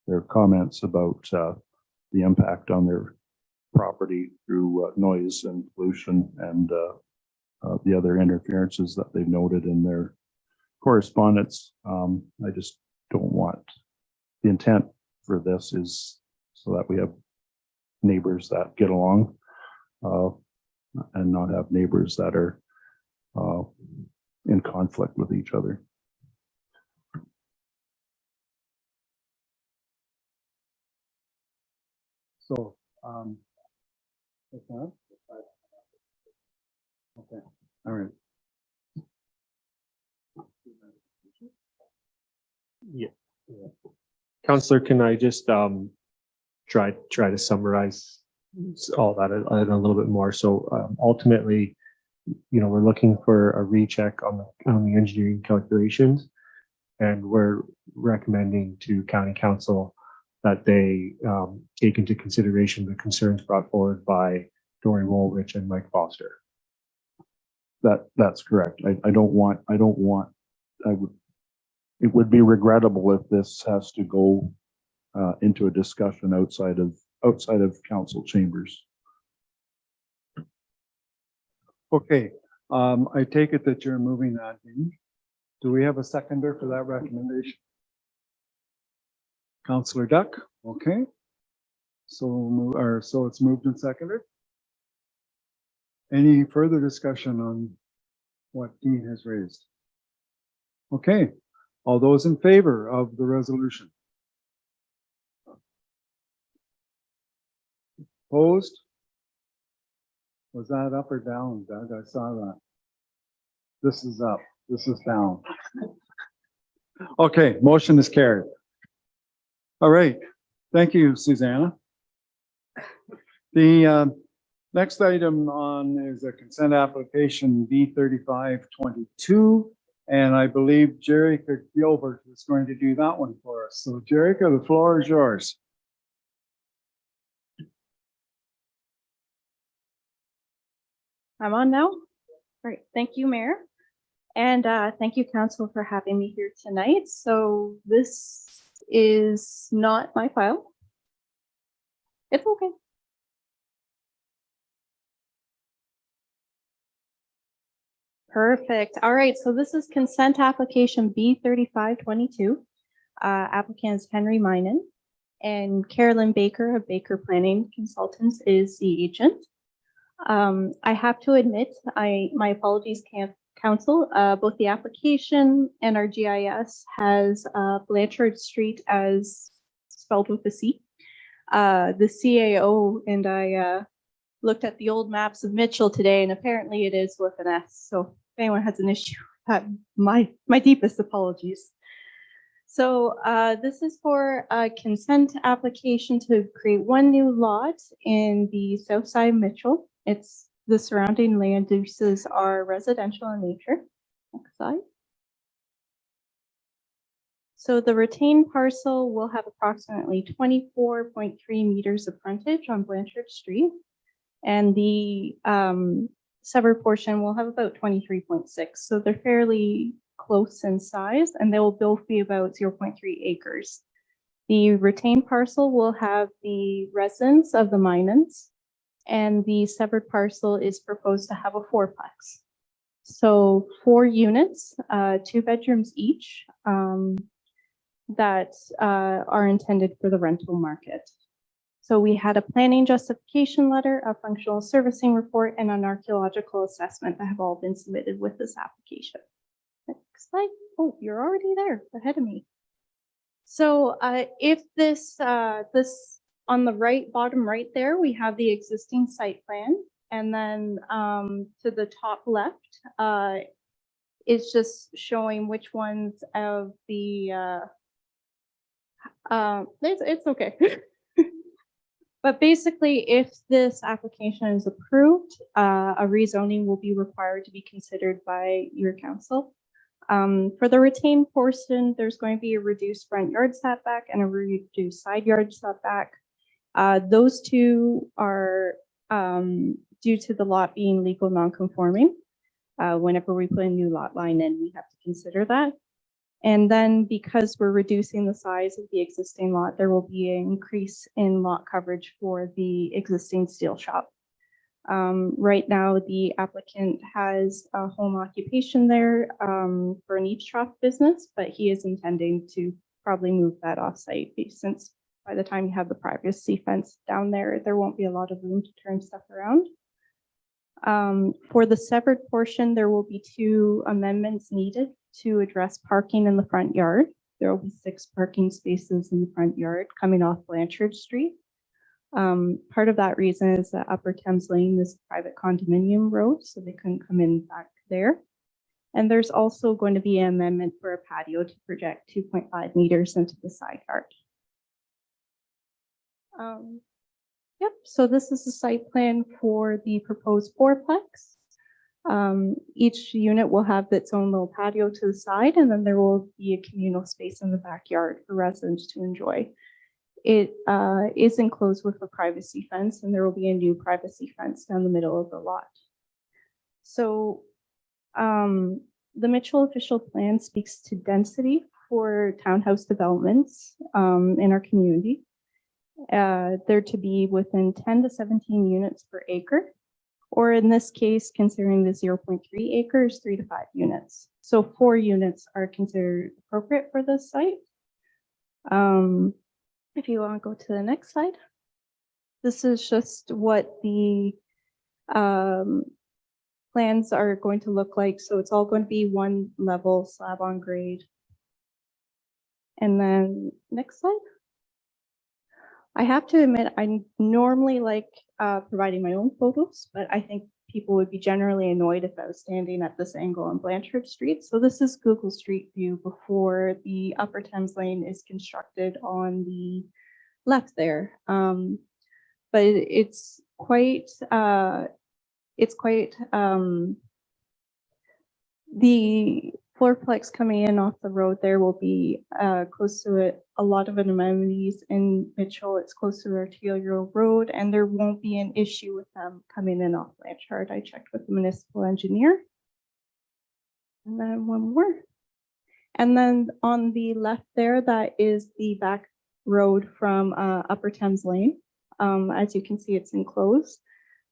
their comments about the impact on their property through noise and pollution and the other interferences that they've noted in their correspondence. I just don't want, the intent for this is so that we have neighbors that get along and not have neighbors that are in conflict with each other. So, what's that? Okay, all right. Yeah. Counselor, can I just try to summarize all that in a little bit more? So ultimately, we're looking for a recheck on the engineering calculations, and we're recommending to County Council that they take into consideration the concerns brought forward by Dory Woolrich and Mike Foster. That's correct. It would be regrettable if this has to go into a discussion outside of council chambers. Okay, I take it that you're moving that in. Do we have a seconder for that recommendation? Councillor Duck, okay. So it's moved and seconded. Any further discussion on what Dean has raised? Okay, all those in favor of the resolution? Opposed? Was that up or down, Doug? I saw that. This is up, this is down. Okay, motion is carried. All right, thank you, Susanna. The next item on is a consent application B3522, and I believe Jerica Gilbert is going to do that one for us. So Jerica, the floor is yours. I'm on now. Great. Thank you, Mayor. And thank you, Council, for having me here tonight. So this is not my file. It's okay. Perfect. All right. So this is consent application B3522. Applicant is Henry Minen, and Carolyn Baker of Baker Planning Consultants is the agent. I have to admit, my apologies, Council. Both the application and our GIS has Blanchard Street as spelled with a C. The CAO and I looked at the old maps of Mitchell today, and apparently it is with an S. So if anyone has an issue with that, my deepest apologies. So this is for a consent application to create one new lot in the south side of Mitchell. It's the surrounding land uses are residential in nature. Next slide. So the retained parcel will have approximately 24.3 meters of frontage on Blanchard Street, and the severed portion will have about 23.6. So they're fairly close in size, and they will both be about 0.3 acres. The retained parcel will have the residence of the Minans, and the severed parcel is proposed to have a fourplex. So 4 units, 2 bedrooms each, that are intended for the rental market. So we had a planning justification letter, a functional servicing report, and an archaeological assessment that have all been submitted with this application. Next slide. Oh, you're already there ahead of me. So if this on the right, bottom right there, we have the existing site plan. And then to the top left, it's just showing which ones of the, it's okay. But basically, if this application is approved, a rezoning will be required to be considered by your council. For the retained portion, there's going to be a reduced front yard setback and a reduced side yard setback. Those two are due to the lot being legal non-conforming. Whenever we put a new lot line in, we have to consider that. And then because we're reducing the size of the existing lot, there will be an increase in lot coverage for the existing steel shop. Right now, the applicant has a home occupation there for an each shop business, but he is intending to probably move that off-site since by the time you have the privacy fence down there, there won't be a lot of room to turn stuff around. For the severed portion, there will be 2 amendments needed to address parking in the front yard. There will be 6 parking spaces in the front yard coming off Blanchard Street. Part of that reason is that Upper Thames Lane is a private condominium road, so they couldn't come in back there. And there's also going to be an amendment for a patio to project 2.5 meters into the side yard. Yep, so this is the site plan for the proposed fourplex. Each unit will have its own little patio to the side, and then there will be a communal space in the backyard for residents to enjoy. It is enclosed with a privacy fence, and there will be a new privacy fence down the middle of the lot. So the Mitchell official plan speaks to density for townhouse developments in our community. They're to be within 10 to 17 units per acre, or in this case, considering the 0.3 acres, 3 to 5 units. So 4 units are considered appropriate for this site. If you want to go to the next slide, this is just what the plans are going to look like. So it's all going to be 1 level slab on grade. And then next slide. I have to admit, I normally like providing my own photos, but I think people would be generally annoyed if I was standing at this angle on Blanchard Street. So this is Google Street View before the Upper Thames Lane is constructed on the left there. But it's quite the fourplex coming in off the road there will be close to it. A lot of amenities in Mitchell. It's close to Arterial Road, and there won't be an issue with them coming in off Blanchard. I checked with the municipal engineer. And then one more. And then on the left there, that is the back road from Upper Thames Lane. As you can see, it's enclosed.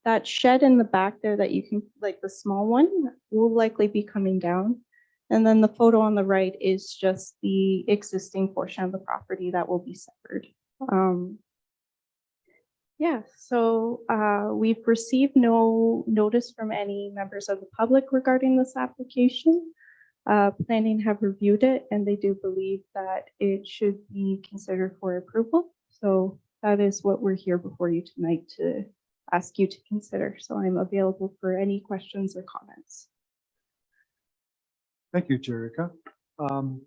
That shed in the back there that you can, like the small one, will likely be coming down. And then the photo on the right is just the existing portion of the property that will be severed. Yeah, so we've received no notice from any members of the public regarding this application. Planning have reviewed it, and they do believe that it should be considered for approval. So that is what we're here before you tonight to ask you to consider. So I'm available for any questions or comments. Thank you, Jerica.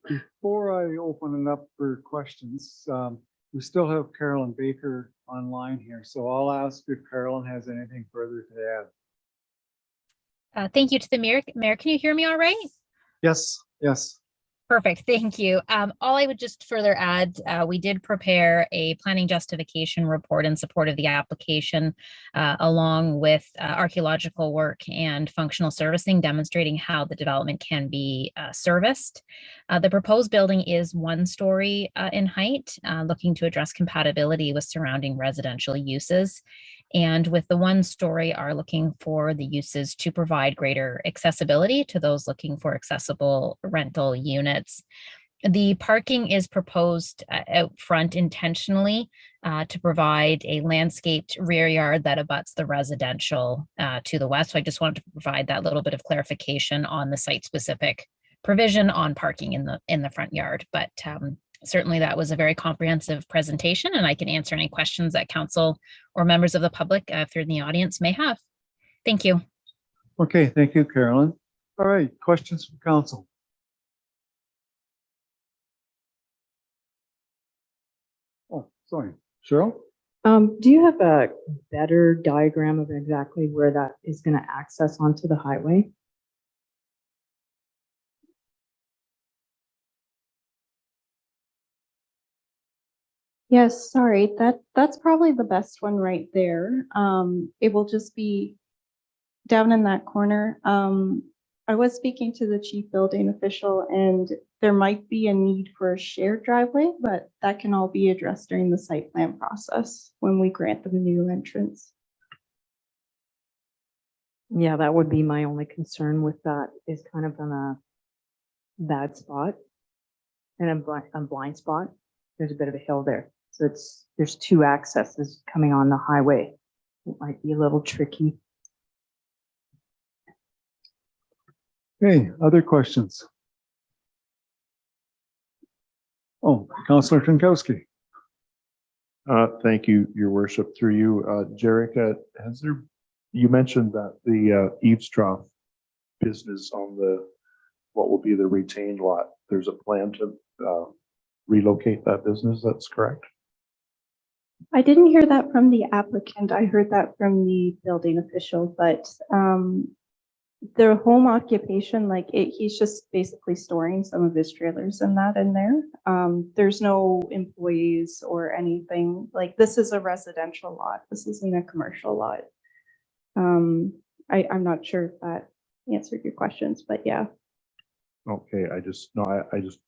Before I open it up for questions, we still have Carolyn Baker online here, so I'll ask if Carolyn has anything further to add. Thank you to the mayor. Mayor, can you hear me all right? Yes, yes. Perfect, thank you. All I would just further add, we did prepare a planning justification report in support of the application, along with archaeological work and functional servicing demonstrating how the development can be serviced. The proposed building is 1 story in height, looking to address compatibility with surrounding residential uses. And with the 1 story are looking for the uses to provide greater accessibility to those looking for accessible rental units. The parking is proposed out front intentionally to provide a landscaped rear yard that abuts the residential to the west. So I just wanted to provide that little bit of clarification on the site-specific provision on parking in the front yard. But certainly that was a very comprehensive presentation, and I can answer any questions that council or members of the public, if you're in the audience, may have. Thank you. Okay, thank you, Carolyn. All right, questions from council? Oh, sorry, Cheryl? Do you have a better diagram of exactly where that is going to access onto the highway? Yes, sorry, that's probably the best one right there. It will just be down in that corner. I was speaking to the chief building official, and there might be a need for a shared driveway, but that can all be addressed during the site plan process when we grant them a new entrance. Yeah, that would be my only concern with that, is kind of on a bad spot and a blind spot. There's a bit of a hill there. So there's two accesses coming on the highway. It might be a little tricky. Okay, other questions? Oh, Councillor Pinkowski. Thank you, your worship, through you. Jerica, you mentioned that the eavesdrop business on what will be the retained lot, there's a plan to relocate that business, that's correct? I didn't hear that from the applicant. I heard that from the building official, but their home occupation, he's just basically storing some of his trailers and that in there. There's no employees or anything. This is a residential lot. This isn't a commercial lot. I'm not sure if that answered your questions, but yeah. Okay, I just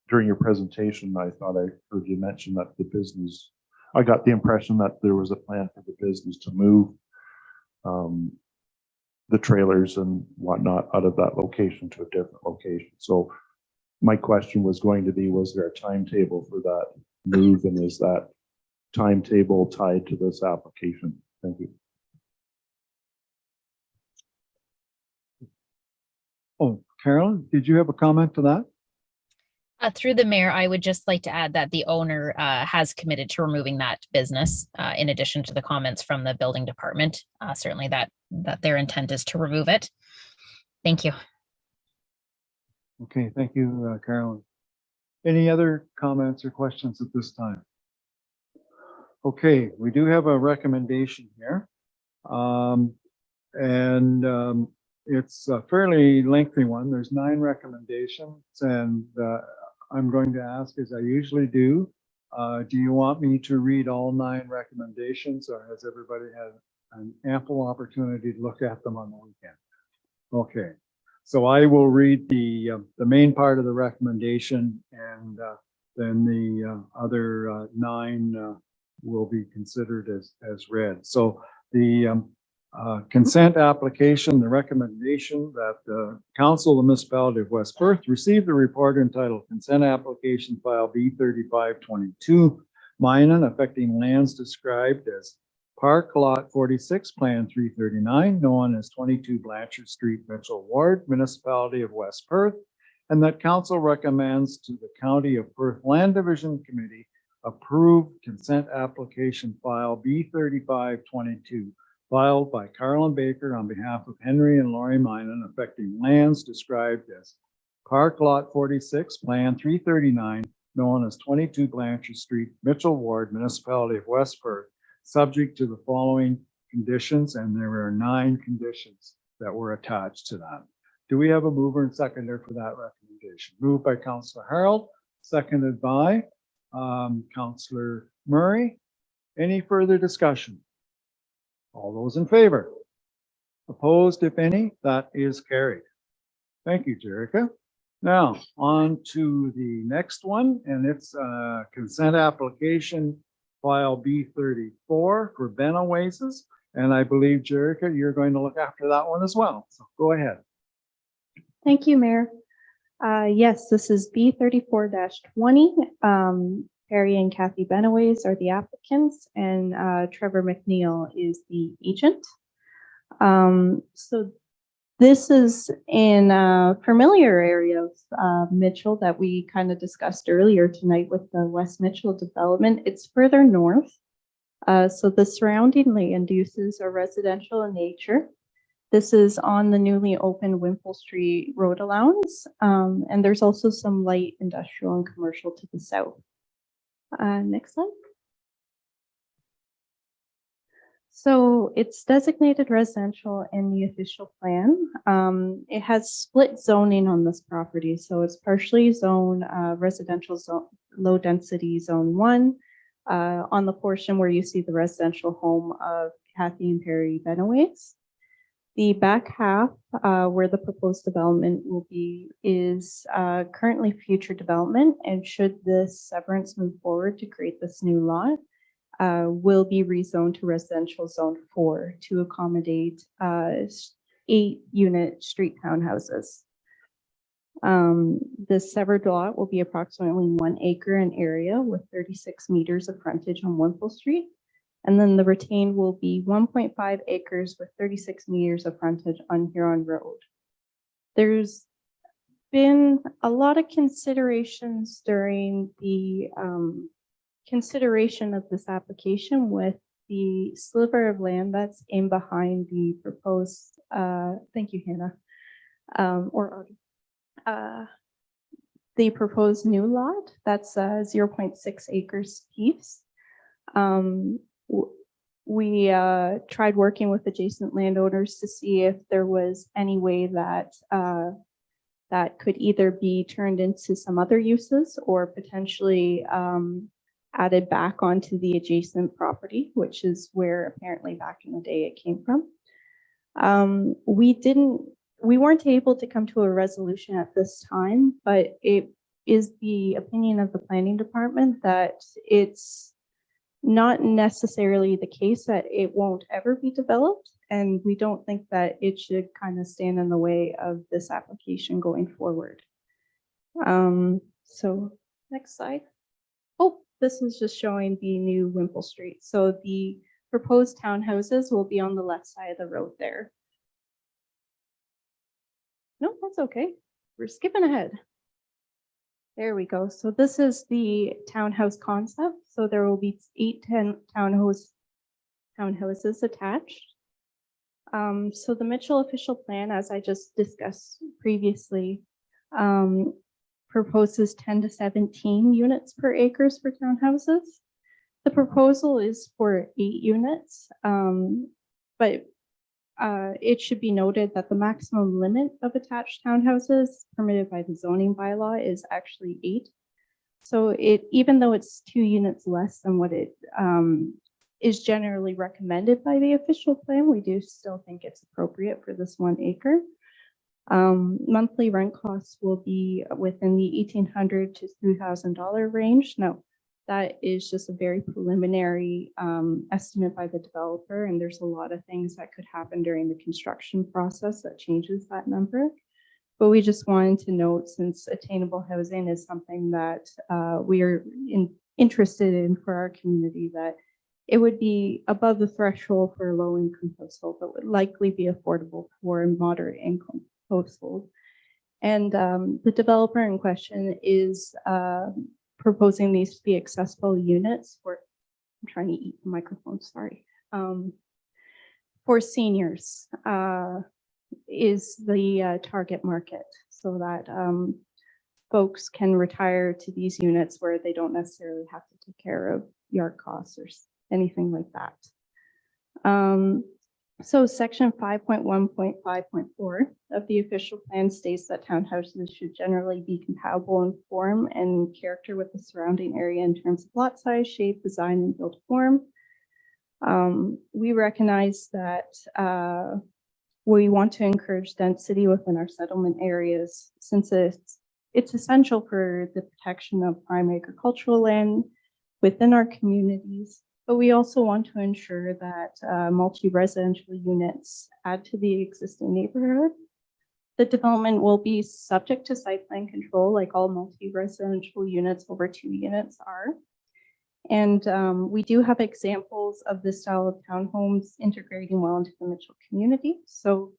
during your presentation, I thought I heard you mention that the business, I got the impression that there was a plan for the business to move the trailers and whatnot out of that location to a different location. So my question was going to be, was there a timetable for that move, and is that timetable tied to this application? Thank you. Oh, Carolyn, did you have a comment to that? Through the mayor, I would just like to add that the owner has committed to removing that business, in addition to the comments from the building department. Certainly that their intent is to remove it. Thank you. Okay, thank you, Carolyn. Any other comments or questions at this time? Okay, we do have a recommendation here. It's a fairly lengthy one. There's 9 recommendations, and I'm going to ask, as I usually do you want me to read all 9 recommendations, or has everybody had an ample opportunity to look at them on the weekend? Okay, so I will read the main part of the recommendation, and then the other 9 will be considered as read. So the consent application, the recommendation that the Council of the Municipality of West Perth receive the report entitled Consent Application File B3522, Minor affecting lands described as Park Lot 46, Plan 339, known as 22 Blanchard Street, Mitchell Ward, Municipality of West Perth, and that Council recommends to the County of Perth Land Division Committee approve consent application file B3522, filed by Carolyn Baker on behalf of Henry and Laurie Minan, affecting lands described as Park Lot 46, Plan 339, known as 22 Blanchard Street, Mitchell Ward, Municipality of West Perth, subject to the following conditions, and there are 9 conditions that were attached to that. Do we have a mover and seconder for that recommendation? Moved by Councillor Harold, seconded by Councillor Murray. Any further discussion? All those in favor? Opposed, if any? That is carried. Thank you, Jerica. Now, on to the next one, and it's consent application file B34 for Ben Oasis. And I believe, Jerica, you're going to look after that one as well. So go ahead. Thank you, Mayor. Yes, this is B34-20. Perry and Kathy Benaways are the applicants, and Trevor McNeil is the agent. So this is in a familiar area of Mitchell that we kind of discussed earlier tonight with the West Mitchell development. It's further north. So the surrounding land uses are residential in nature. This is on the newly opened Wimple Street road allowance. And there's also some light industrial and commercial to the south. Next slide. So it's designated residential in the official plan. It has split zoning on this property. So it's partially zone residential zone, low density zone 1 on the portion where you see the residential home of Kathy and Perry Benaways. The back half, where the proposed development will be, is currently future development, and should this severance move forward to create this new lot, will be rezoned to residential zone 4 to accommodate 8-unit street townhouses. The severed lot will be approximately 1 acre in area with 36 meters of frontage on Wimple Street. And then the retained will be 1.5 acres with 36 meters of frontage on Huron Road. There's been a lot of considerations during the consideration of this application with the sliver of land that's in behind the proposed, thank you, Hannah, the proposed new lot, that's 0.6 acres piece. We tried working with adjacent landowners to see if there was any way that that could either be turned into some other uses or potentially added back onto the adjacent property, which is where apparently back in the day it came from. We weren't able to come to a resolution at this time, but it is the opinion of the planning department that it's not necessarily the case that it won't ever be developed. And we don't think that it should kind of stand in the way of this application going forward. So next slide. Oh, this is just showing the new Wimple Street. So the proposed townhouses will be on the left side of the road there. No, that's okay. We're skipping ahead. There we go. So this is the townhouse concept. So there will be 8-10 townhouses attached. So the Mitchell official plan, as I just discussed previously, proposes 10 to 17 units per acres for townhouses. The proposal is for 8 units, but it should be noted that the maximum limit of attached townhouses permitted by the zoning bylaw is actually 8. So even though it's 2 units less than what it is generally recommended by the official plan, we do still think it's appropriate for this 1 acre. Monthly rent costs will be within the $1,800 to $2,000 range. Now, that is just a very preliminary estimate by the developer, and there's a lot of things that could happen during the construction process that changes that number. But we just wanted to note, since attainable housing is something that we are interested in for our community, that it would be above the threshold for a low-income household, but would likely be affordable for a moderate-income household. And the developer in question is proposing these to be accessible units for, I'm trying to eat the microphone, sorry. For seniors is the target market, so that folks can retire to these units where they don't necessarily have to take care of yard costs or anything like that. So section 5.1.5.4 of the official plan states that townhouses should generally be compatible in form and character with the surrounding area in terms of lot size, shape, design, and built form. We recognize that we want to encourage density within our settlement areas, since it's essential for the protection of prime agricultural land within our communities. But we also want to ensure that multi-residential units add to the existing neighborhood. The development will be subject to site plan control, like all multi-residential units over 2 units are. And we do have examples of this style of townhomes integrating well into the Mitchell community. So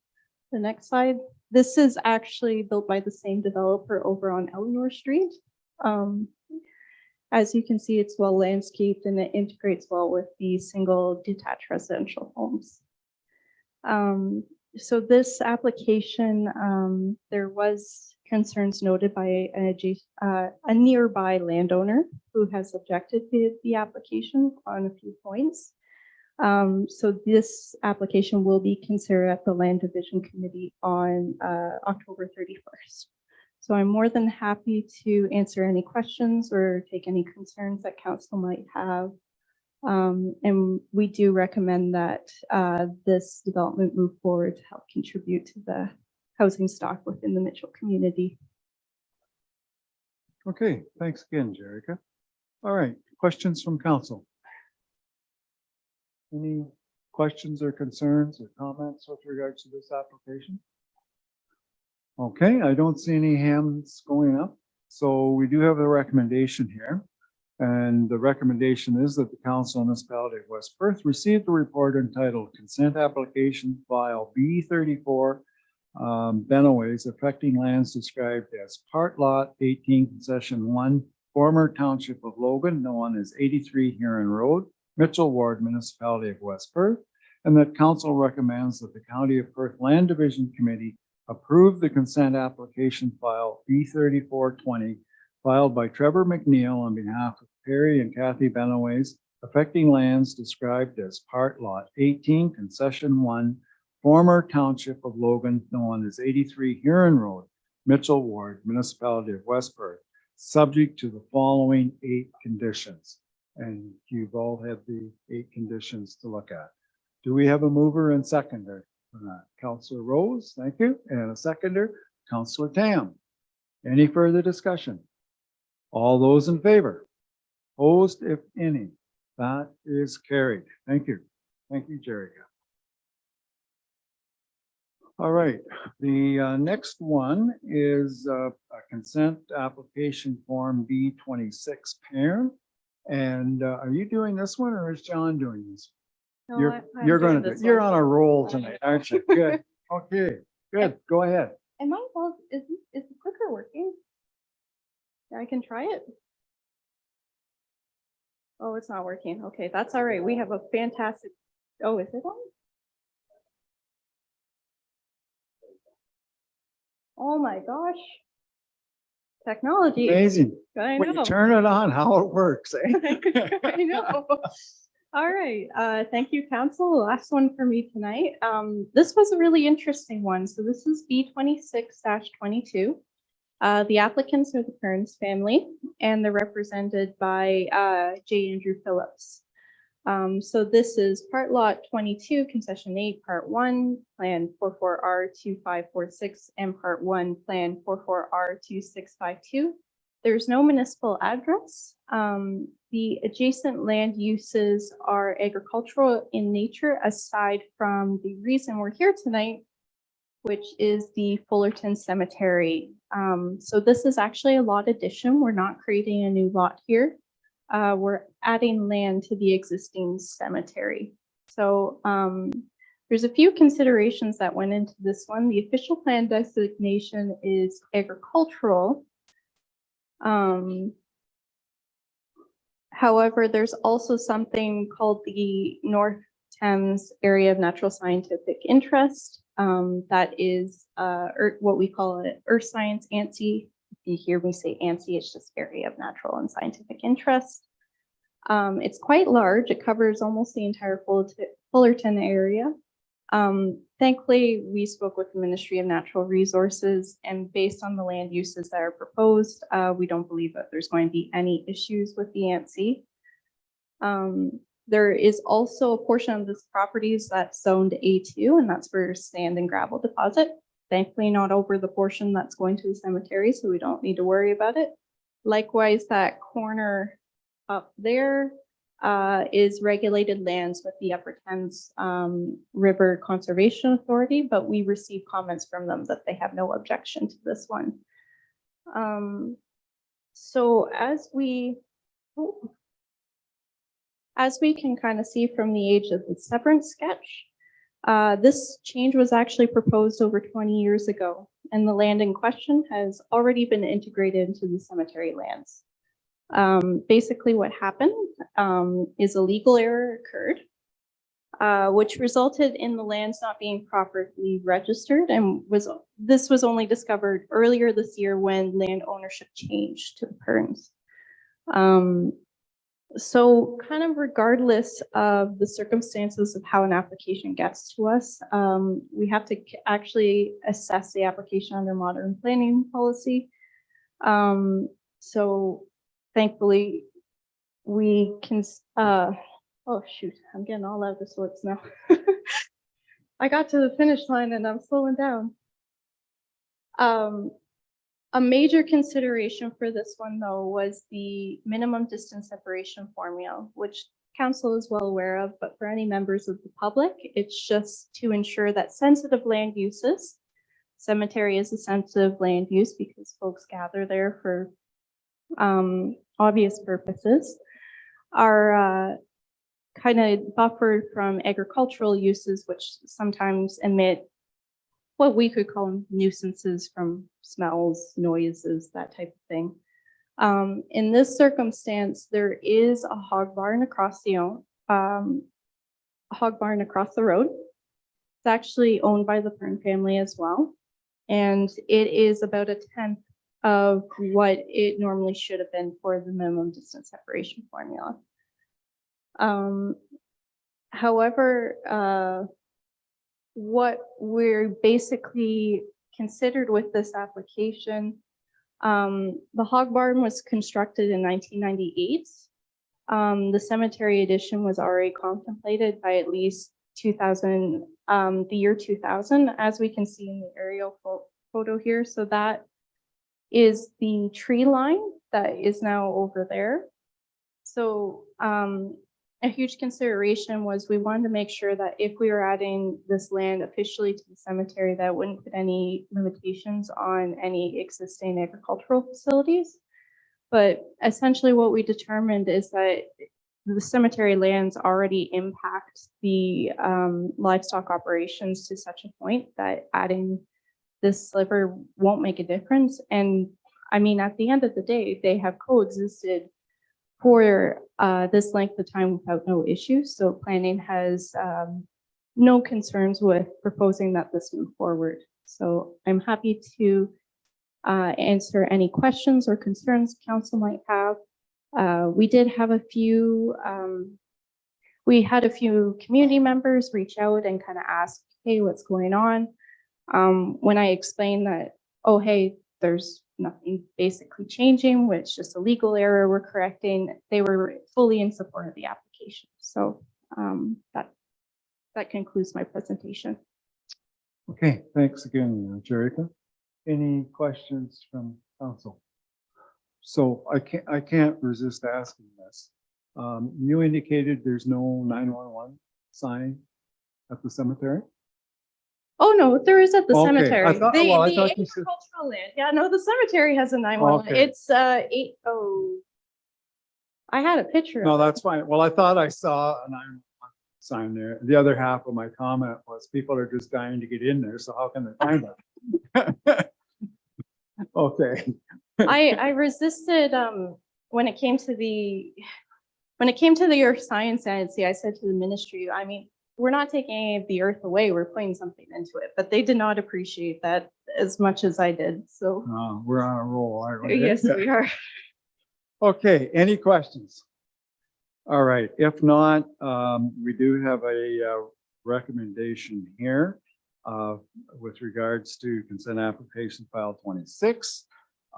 the next slide, this is actually built by the same developer over on Eleanor Street. As you can see, it's well landscaped and it integrates well with the single detached residential homes. So this application, there was concerns noted by a nearby landowner who has objected to the application on a few points. So this application will be considered at the Land Division Committee on October 31st. So I'm more than happy to answer any questions or take any concerns that council might have And we do recommend that this development move forward to help contribute to the housing stock within the Mitchell community. Okay, thanks again, Jerica. All right, questions from council? Any questions or concerns or comments with regards to this application? Okay, I don't see any hands going up. So we do have a recommendation here. And the recommendation is that the Council Municipality of West Perth received the report entitled Consent Application File B34, Benoways affecting lands described as Part Lot 18 Concession 1, former Township of Logan, known as 83 Huron Road, Mitchell Ward, Municipality of West Perth, and that Council recommends that the County of Perth Land Division Committee approve the consent application file B3420 filed by Trevor McNeil on behalf of Perry and Kathy Benoways affecting lands described as Part Lot 18, Concession 1, former Township of Logan, known as 83 Huron Road, Mitchell Ward, Municipality of West Perth, subject to the following 8 conditions. And you've all had the 8 conditions to look at. Do we have a mover and seconder for that? Councillor Rose, thank you. And a seconder, Councillor Tam. Any further discussion? All those in favor? Opposed, if any? That is carried. Thank you. Thank you, Jerica. All right, the next one is a consent application form B26 parent. And are you doing this one or is John doing this? No, You're going to, you're on a roll tonight, aren't you? Good. Okay, good. Go ahead. And my fault, is the clicker working? I can try it. Oh, it's not working. Okay, that's all right. We have a fantastic, oh, is it on? Oh my gosh. Technology. Amazing. I When you know. turn it on, how it works, eh? I know. All right. Thank you, Council. The last one for me tonight. This was a really interesting one. So this is B26-22. The applicants are the Kearns family, and they're represented by J. Andrew Phillips. So this is Part Lot 22, Concession 8, Part 1, Plan 44R2546, and Part 1, Plan 44R2652. There's no municipal address. The adjacent land uses are agricultural in nature, aside from the reason we're here tonight, which is the Fullerton Cemetery. So this is actually a lot addition. We're not creating a new lot here. We're adding land to the existing cemetery. So there's a few considerations that went into this one. The official plan designation is agricultural. However, there's also something called the North Thames Area of Natural Scientific Interest. That is what we call it Earth Science ANSI. If you hear me say ANSI, it's just Area of Natural and Scientific Interest. It's quite large. It covers almost the entire Fullerton area. Thankfully, we spoke with the Ministry of Natural Resources, and based on the land uses that are proposed, we don't believe that there's going to be any issues with the ANSI. There is also a portion of this properties that's zoned A2, and that's for sand and gravel deposit. Thankfully, not over the portion that's going to the cemetery, so we don't need to worry about it. Likewise, that corner up there is regulated lands with the Upper Thames River Conservation Authority, but we received comments from them that they have no objection to this one. So as we can kind of see from the age of the severance sketch, this change was actually proposed over 20 years ago, and the land in question has already been integrated into the cemetery lands. Basically what happened is a legal error occurred, which resulted in the lands not being properly registered, and this was only discovered earlier this year when land ownership changed to the Kearns. So kind of regardless of the circumstances of how an application gets to us, we have to actually assess the application under modern planning policy. So thankfully, we can Oh, shoot, I'm getting all out of sorts now. I got to the finish line and I'm slowing down. A major consideration for this one, though, was the minimum distance separation formula, which council is well aware of, but for any members of the public, it's just to ensure that sensitive land uses, cemetery is a sensitive land use because folks gather there for obvious purposes, are kind of buffered from agricultural uses, which sometimes emit what we could call nuisances from smells, noises, that type of thing. In this circumstance, there is a hog barn across the road. It's actually owned by the Byrne family as well, and it is about 1/10 of what it normally should have been for the minimum distance separation formula. However, what we're basically considered with this application, the hog barn was constructed in 1998. The cemetery addition was already contemplated by at least 2000, the year 2000, as we can see in the aerial photo here. So that is the tree line that is now over there. So a huge consideration was we wanted to make sure that if we were adding this land officially to the cemetery, that wouldn't put any limitations on any existing agricultural facilities. But essentially what we determined is that the cemetery lands already impact the livestock operations to such a point that adding this sliver won't make a difference. And I mean, at the end of the day, they have coexisted for this length of time without no issues. So planning has no concerns with proposing that this move forward. So I'm happy to answer any questions or concerns council might have. We did have a few, we had a few community members reach out and kind of ask, hey, what's going on? When I explained that, oh, hey, there's nothing basically changing, which just a legal error we're correcting, they were fully in support of the application. So that concludes my presentation. Okay, thanks again, Jerrica. Any questions from council? So I can't resist asking this. You indicated there's no 911 sign at the cemetery? Oh, no, there is at the Okay, cemetery. I thought- The well, I thought you said- agricultural land. Yeah, no, the cemetery has a 911. Okay. It's 80. I had a picture. No, of it. that's fine. Well, I thought I saw a 911 sign there. The other half of my comment was people are just dying to get in there, so how can they find it? Okay. I resisted when it came to the earth science agency. I said to the ministry, I mean, we're not taking any of the earth away, we're putting something into it, but they did not appreciate that as much as I did. So We're on a roll, aren't we? yes, we are. Okay, any questions? All right, if not, we do have a recommendation here with regards to consent application file 26.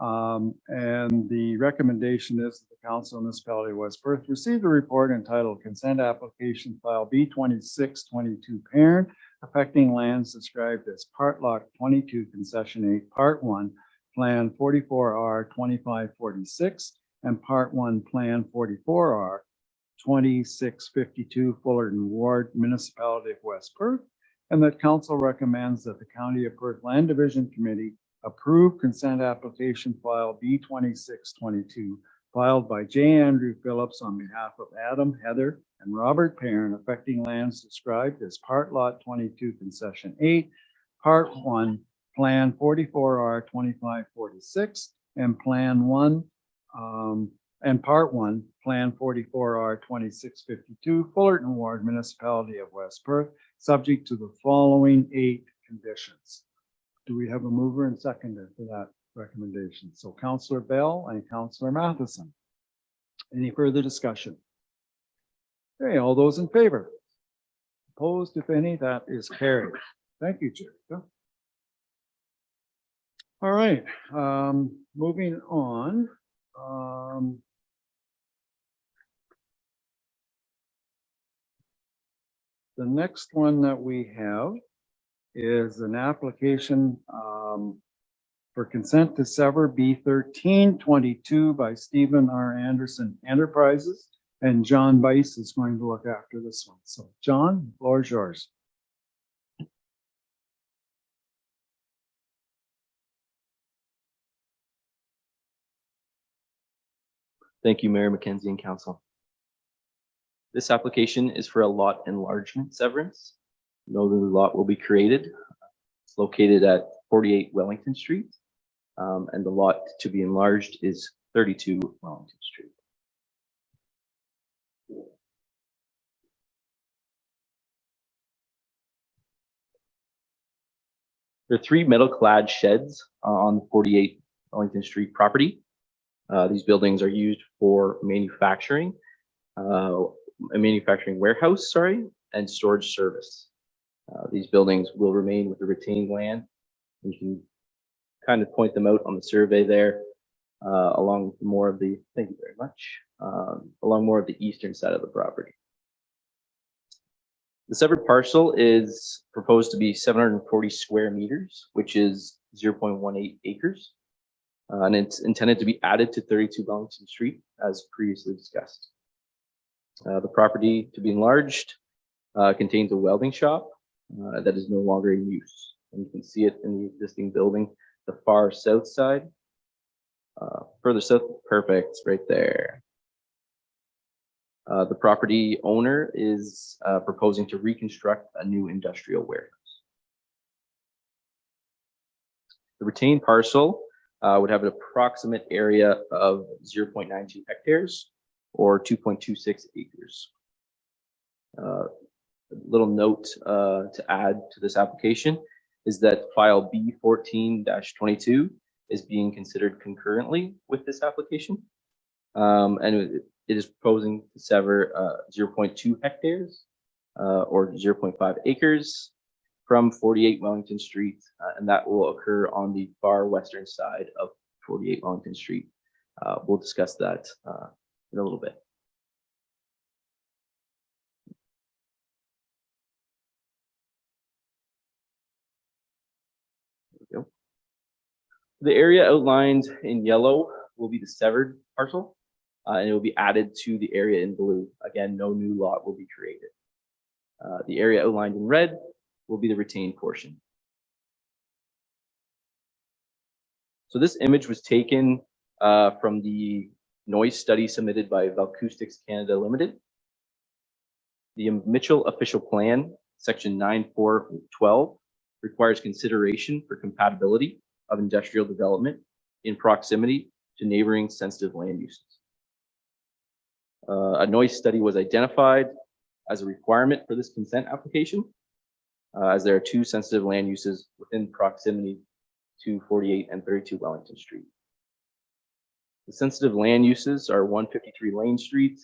And the recommendation is that the council municipality of West Perth received a report entitled Consent Application File B2622 Parent affecting lands described as Part Lot 22 Concession 8, Part 1, Plan 44R 2546, and Part 1, Plan 44R 2652, Fullerton Ward, Municipality of West Perth, and that council recommends that the County of Perth Land Division Committee approve consent application file B2622 filed by J. Andrew Phillips on behalf of Adam, Heather, and Robert Perrin affecting lands described as Part Lot 22 Concession 8, Part 1, Plan 44R 2546, and Plan 1, and Part 1, Plan 44R 2652, Fullerton Ward, Municipality of West Perth, subject to the following 8 conditions. Do we have a mover and seconder for that recommendation? So Councillor Bell and Councillor Matheson. Any further discussion? Okay, all those in favor? Opposed, if any, that is carried. Thank you, Jericho. All right, moving on. The next one that we have is an application for consent to sever B1322 by Stephen R. Anderson Enterprises. And John Bice is going to look after this one. So John, the floor is yours. Thank you, Mayor McKenzie and Council. This application is for a lot enlargement severance. No new lot will be created. It's located at 48 Wellington Street, and the lot to be enlarged is 32 Wellington Street. There are 3 metal-clad sheds on the 48 Wellington Street property. These buildings are used for manufacturing, a manufacturing warehouse, and storage service. These buildings will remain with the retained land. You can kind of point them out on the survey there, along more of the, thank you very much, along more of the eastern side of the property. The severed parcel is proposed to be 740 square meters, which is 0.18 acres. And it's intended to be added to 32 Wellington Street, as previously discussed. The property to be enlarged contains a welding shop that is no longer in use. And you can see it in the existing building, the far south side. Further south, perfect, right there. The property owner is proposing to reconstruct a new industrial warehouse. The retained parcel would have an approximate area of 0.92 hectares or 2.26 acres. A little note to add to this application is that file B14-22 is being considered concurrently with this application. And it is proposing to sever 0.2 hectares or 0.5 acres from 48 Wellington Street, and that will occur on the far western side of 48 Wellington Street. We'll discuss that in a little bit. There we go. The area outlined in yellow will be the severed parcel, and it will be added to the area in blue. Again, no new lot will be created. The area outlined in red will be the retained portion. So this image was taken from the noise study submitted by Valcoustics Canada Limited. The Mitchell Official Plan, section 9412, requires consideration for compatibility of industrial development in proximity to neighboring sensitive land uses. A noise study was identified as a requirement for this consent application, as there are 2 sensitive land uses within proximity to 48 and 32 Wellington Street. The sensitive land uses are 153 Lane Street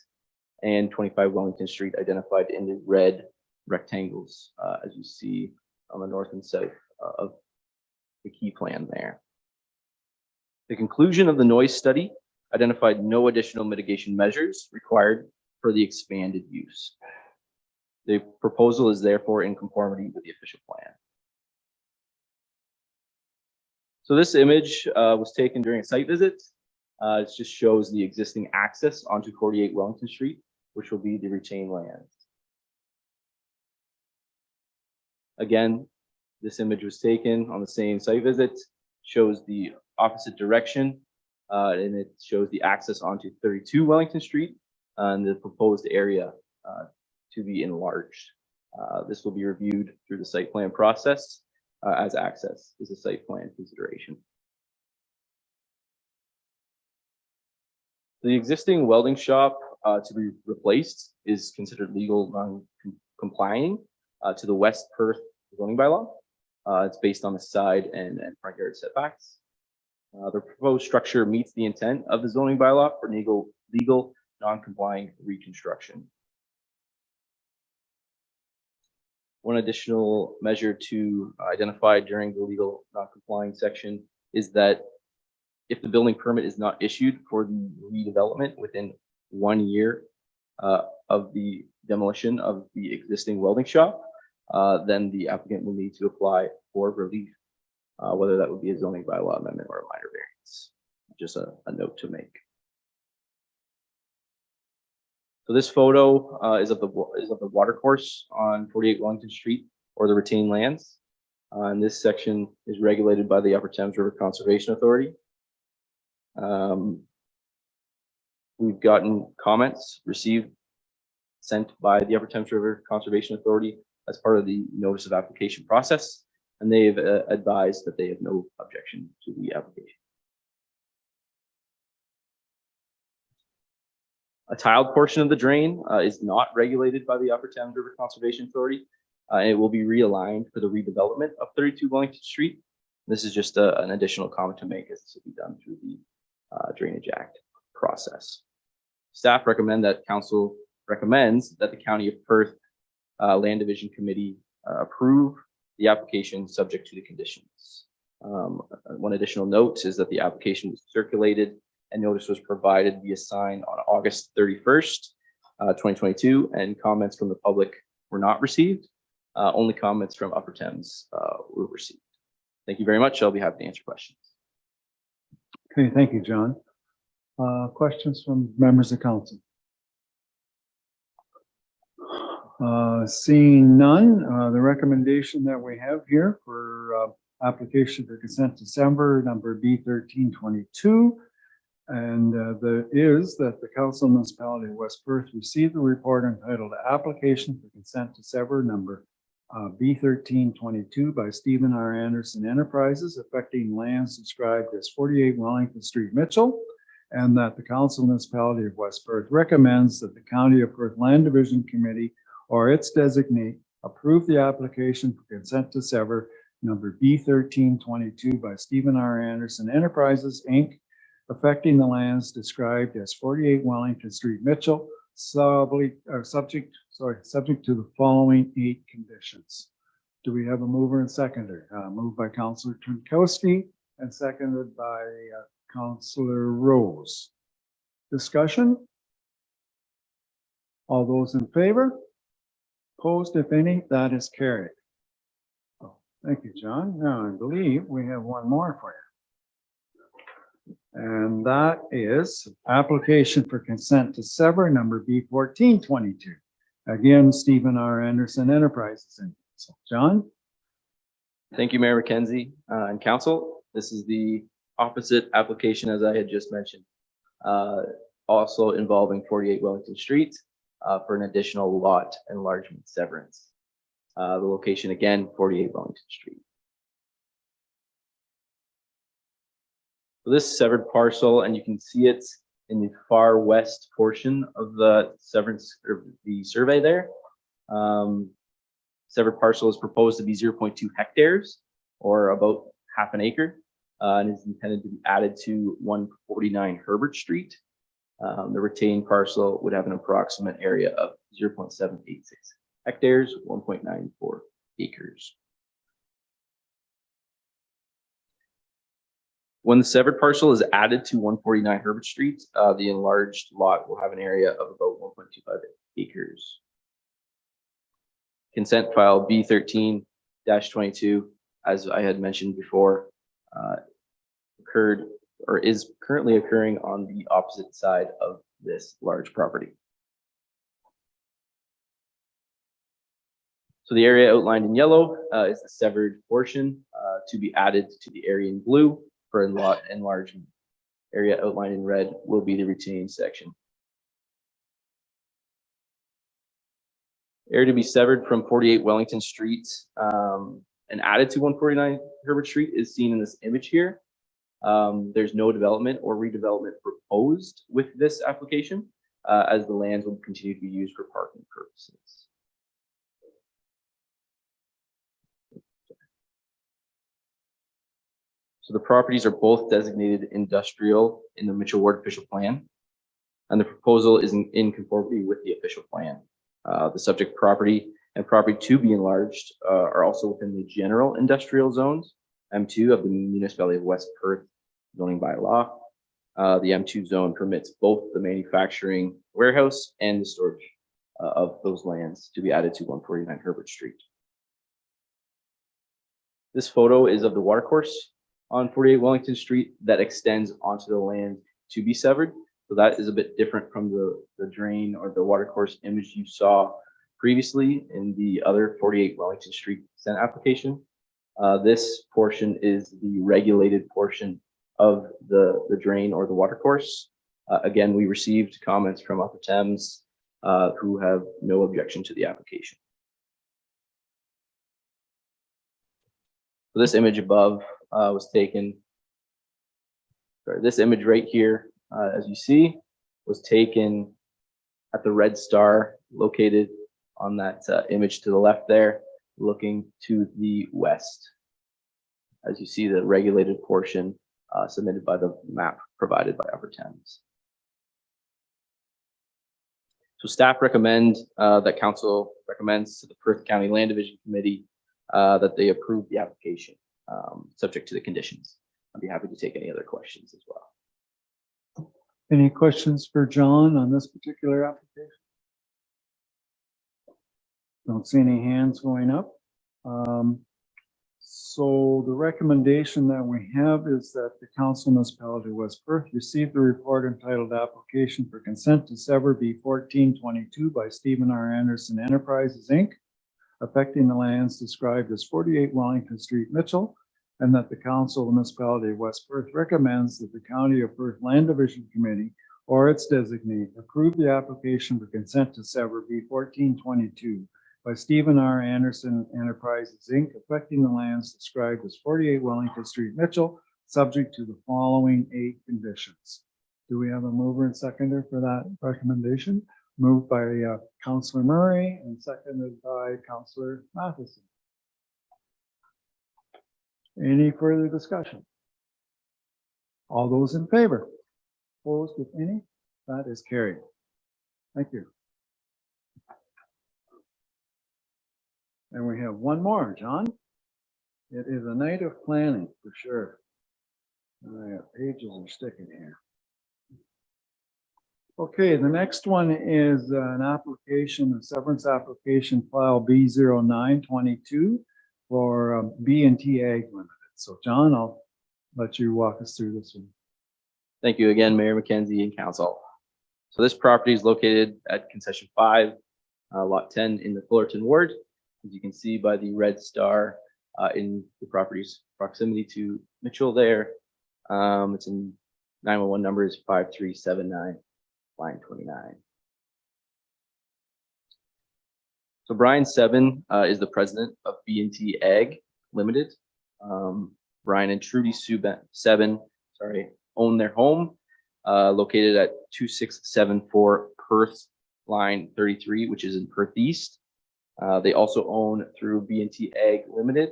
and 25 Wellington Street, identified in the red rectangles, as you see on the north and south of the key plan there. The conclusion of the noise study identified no additional mitigation measures required for the expanded use. The proposal is therefore in conformity with the official plan. So this image was taken during a site visit. It just shows the existing access onto 48 Wellington Street, which will be the retained land. Again, this image was taken on the same site visit, shows the opposite direction, and it shows the access onto 32 Wellington Street and the proposed area to be enlarged. This will be reviewed through the site plan process as access is a site plan consideration. The existing welding shop to be replaced is considered legal non-complying to the West Perth zoning bylaw. It's based on the side and front yard setbacks. The proposed structure meets the intent of the zoning bylaw for legal non-complying reconstruction. One additional measure to identify during the legal non-complying section is that if the building permit is not issued for the redevelopment within 1 year of the demolition of the existing welding shop, then the applicant will need to apply for relief, whether that would be a zoning bylaw amendment or a minor variance. Just a note to make. So this photo is of the watercourse on 48 Wellington Street, or the retained lands. And this section is regulated by the Upper Thames River Conservation Authority. We've gotten comments received sent by the Upper Thames River Conservation Authority as part of the notice of application process, and they've advised that they have no objection to the application. A tiled portion of the drain is not regulated by the Upper Thames River Conservation Authority. And it will be realigned for the redevelopment of 32 Wellington Street. This is just an additional comment to make, as this will be done through the Drainage Act process. Staff recommends that the County of Perth Land Division Committee approve the application subject to the conditions. One additional note is that the application was circulated and notice was provided via sign on August 31st, 2022, and comments from the public were not received. Only comments from Upper Thames were received. Thank you very much. I'll be happy to answer questions. Okay, thank you, John. Questions from members of council? Seeing none, the recommendation that we have here for application for consent December number B1322, and is that the Council Municipality of West Perth received the report entitled Application for Consent to Sever number B1322 by Stephen R. Anderson Enterprises affecting lands described as 48 Wellington Street, Mitchell, and that the Council Municipality of West Perth recommends that the County of Perth Land Division Committee or its designate approve the application for consent to sever number B1322 by Stephen R. Anderson Enterprises, Inc., affecting the lands described as 48 Wellington Street, Mitchell, subject to the following 8 conditions. Do we have a mover and seconder? Moved by Councillor Trinkowski and seconded by Councillor Rose. Discussion? All those in favor? Opposed, if any? That is carried. Oh, thank you, John. Now I believe we have one more for you. And that is application for consent to sever number B1422. Again, Stephen R. Anderson Enterprises. So, John? Thank you, Mayor McKenzie and Council. This is the opposite application as I had just mentioned, also involving 48 Wellington Street for an additional lot enlargement severance. The location again, 48 Wellington Street. So this severed parcel, and you can see it in the far west portion of the severance or the survey there. Severed parcel is proposed to be 0.2 hectares or about half an acre, and is intended to be added to 149 Herbert Street. The retained parcel would have an approximate area of 0.786 hectares, 1.94 acres. When the severed parcel is added to 149 Herbert Street, the enlarged lot will have an area of about 1.25 acres. Consent file B13-22, as I had mentioned before, occurred or is currently occurring on the opposite side of this large property. So the area outlined in yellow is the severed portion to be added to the area in blue for lot enlargement. Area outlined in red will be the retained section. Area to be severed from 48 Wellington Street and added to 149 Herbert Street is seen in this image here. There's no development or redevelopment proposed with this application, as the lands will continue to be used for parking purposes. So the properties are both designated industrial in the Mitchell Ward official plan, and the proposal is in conformity with the official plan. The subject property and property to be enlarged are also within the general industrial zones, M2 of the Municipality of West Perth zoning bylaw. The M2 zone permits both the manufacturing warehouse and the storage of those lands to be added to 149 Herbert Street. This photo is of the watercourse on 48 Wellington Street that extends onto the land to be severed. So that is a bit different from the drain or the watercourse image you saw previously in the other 48 Wellington Street consent application. This portion is the regulated portion of the drain or the watercourse. Again, we received comments from Upper Thames who have no objection to the application. So this image above was taken, sorry, this image right here, as you see, was taken at the red star located on that image to the left there, looking to the west. As you see, the regulated portion submitted by the map provided by Upper Thames. So staff recommend that council recommends to the Perth County Land Division Committee that they approve the application, subject to the conditions. I'd be happy to take any other questions as well. Any questions for John on this particular application? Don't see any hands going up. So the recommendation that we have is that the Council Municipality of West Perth received the report entitled Application for Consent to Sever B1422 by Stephen R. Anderson Enterprises, Inc., affecting the lands described as 48 Wellington Street, Mitchell, and that the Council of the Municipality of West Perth recommends that the County of Perth Land Division Committee or its designee approve the application for consent to sever B1422 by Stephen R. Anderson Enterprises, Inc., affecting the lands described as 48 Wellington Street, Mitchell, subject to the following 8 conditions. Do we have a mover and seconder for that recommendation? Moved by Councillor Murray and seconded by Councillor Matheson. Any further discussion? All those in favor? Opposed, if any? That is carried. Thank you. And we have one more, John. It is a night of planning for sure. Pages are sticking here. Okay, the next one is an application, a severance application file B0922 for B&T Ag Limited. So John, I'll let you walk us through this one. Thank you again, Mayor McKenzie and Council. So this property is located at Concession 5, Lot 10 in the Fullerton Ward. As you can see by the red star in the property's proximity to Mitchell there. It's in 911 number is 5379, line 29. So Brian Seven is the president of B&T Ag Limited. Brian and Trudy Seven, own their home located at 2674 Perth, line 33, which is in Perth East. They also own through B&T Ag Limited,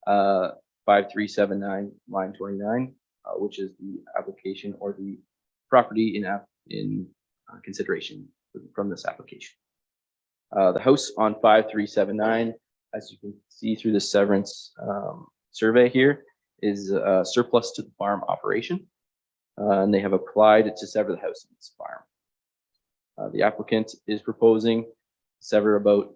5379 line 29, which is the application or the property in consideration from this application. The house on 5379, as you can see through the severance survey here, is surplus to the farm operation, and they have applied to sever the house on this farm. The applicant is proposing to sever about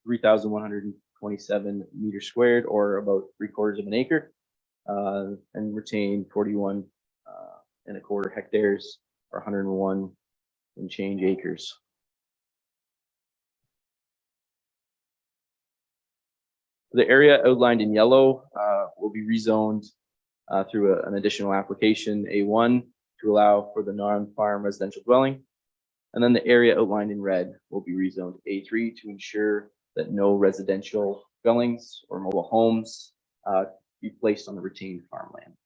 3,127 meters squared, or about 3/4 of an acre, and retain 41 1/4 hectares, or 101 and change acres. The area outlined in yellow will be rezoned through an additional application A1 to allow for the non-farm residential dwelling. And then the area outlined in red will be rezoned A3 to ensure that no residential dwellings or mobile homes be placed on the retained farmland.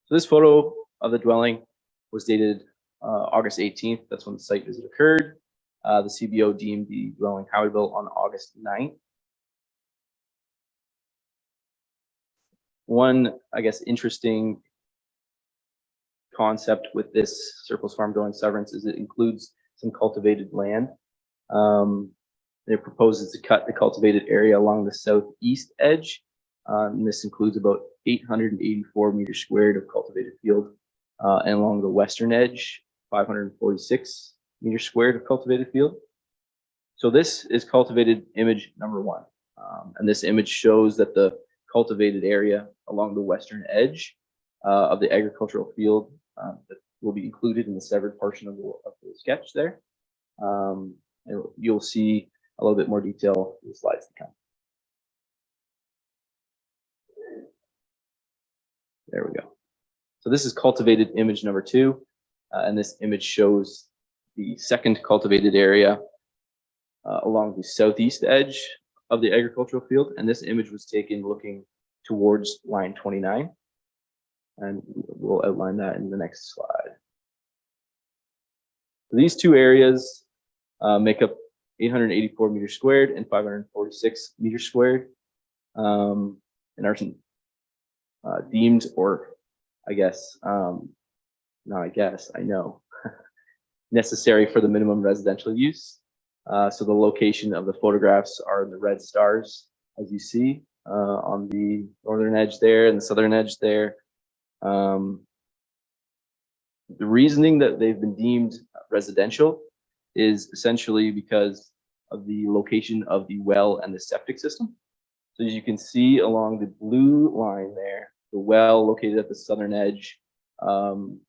So this photo of the dwelling was dated August 18th. That's when the site visit occurred. The CBO deemed the dwelling habitable on August 9th. One, I guess, interesting concept with this surplus farm dwelling severance is it includes some cultivated land. It proposes to cut the cultivated area along the southeast edge. And this includes about 884 meters squared of cultivated field, and along the western edge, 546 meters squared of cultivated field. So this is cultivated image number 1. And this image shows that the cultivated area along the western edge of the agricultural field that will be included in the severed portion of the sketch there. And you'll see a little bit more detail in the slides to come. There we go. So this is cultivated image number 2. And this image shows the second cultivated area along the southeast edge of the agricultural field. And this image was taken looking towards line 29. And we'll outline that in the next slide. These two areas make up 884 meters squared and 546 meters squared, and are deemed, or I guess, I know, necessary for the minimum residential use. So the location of the photographs are in the red stars, as you see, on the northern edge there and the southern edge there. The reasoning that they've been deemed residential is essentially because of the location of the well and the septic system. So as you can see along the blue line there, the well located at the southern edge kind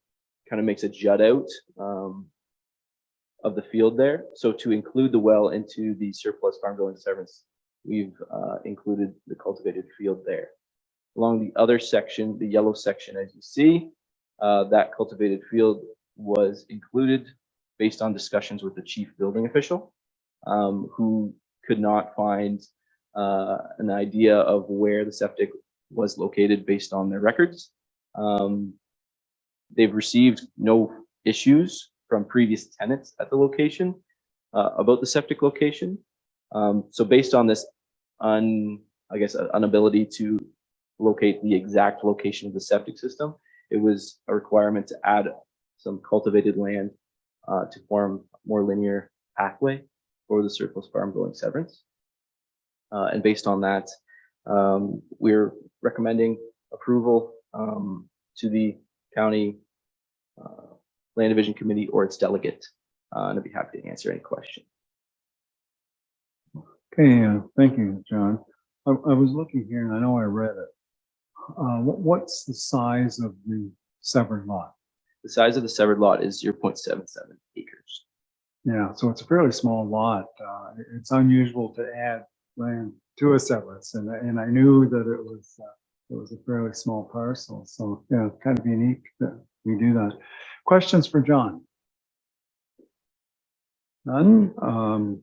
of makes a jut out of the field there. So to include the well into the surplus farm building severance, we've included the cultivated field there. Along the other section, the yellow section, as you see, that cultivated field was included based on discussions with the chief building official, who could not find an idea of where the septic was located based on their records. They've received no issues from previous tenants at the location about the septic location. So based on this inability to locate the exact location of the septic system, it was a requirement to add some cultivated land to form a more linear pathway for the surplus farm building severance. And based on that, we're recommending approval to the county land division committee or its delegate, and I'd be happy to answer any question. Okay, thank you, John. I was looking here and I know I read it. What's the size of the severed lot? The size of the severed lot is 0.77 acres. Yeah, so it's a fairly small lot. It's unusual to add land to a severance, and I knew that it was a fairly small parcel. So yeah, kind of unique that we do that. Questions for John? None.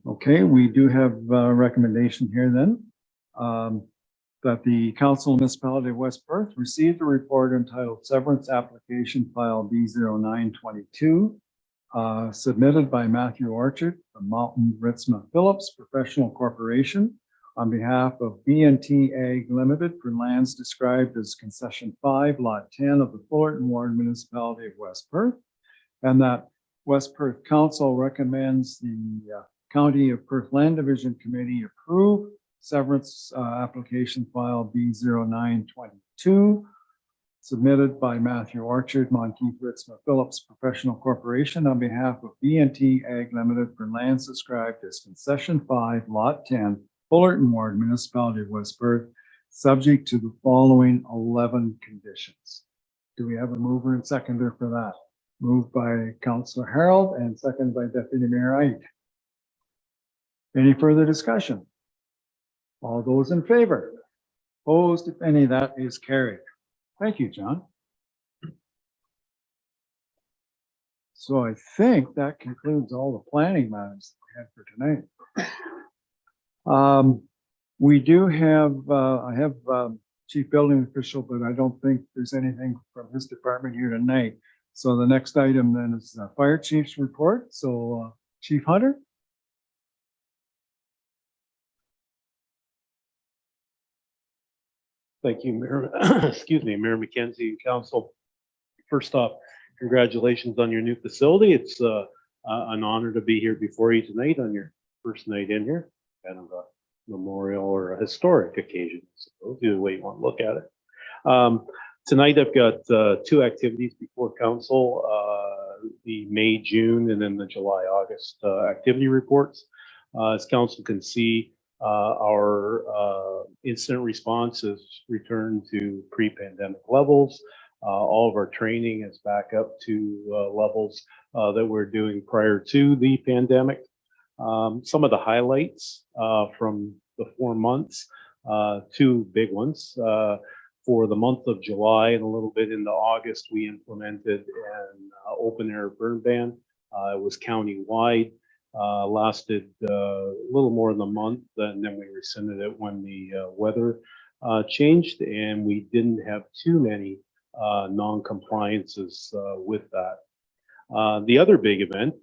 Okay, we do have a recommendation here then. That the Council of Municipality of West Perth received a report entitled Severance Application File B0922, submitted by Matthew Orchard from Mountain Ritzma Phillips Professional Corporation on behalf of B&T Ag Limited for lands described as Concession 5, Lot 10 of the Fullerton Ward Municipality of West Perth, and that West Perth Council recommends the County of Perth Land Division Committee approve severance application file B0922, submitted by Matthew Orchard, Monteith Ritzma Phillips Professional Corporation on behalf of B&T Ag Limited for lands described as Concession 5, Lot 10, Fullerton Ward, Municipality of West Perth, subject to the following 11 conditions. Do we have a mover and seconder for that? Moved by Councillor Harold and seconded by Deputy Mayor Ide. Any further discussion? All those in favor? Opposed, if any, that is carried. Thank you, John. So I think that concludes all the planning matters that we had for tonight. We do have, I have Chief Building Official, but I don't think there's anything from his department here tonight. So the next item then is the Fire Chief's report. So Chief Hunter. Thank you, Mayor. Excuse me, Mayor McKenzie and Council. First off, congratulations on your new facility. It's an honor to be here before you tonight on your first night in here. Kind of a memorial or a historic occasion, I suppose, either way you want to look at it. Tonight I've got two activities before Council. the May, June, and then the July, August activity reports. As council can see, our incident response has returned to pre-pandemic levels. All of our training is back up to levels that we're doing prior to the pandemic. Some of the highlights from the 4 months, two big ones. For the month of July and a little bit into August, we implemented an open air burn ban. It was county-wide, lasted a little more than a month, and then we rescinded it when the weather changed, and we didn't have too many non-compliances with that. The other big event,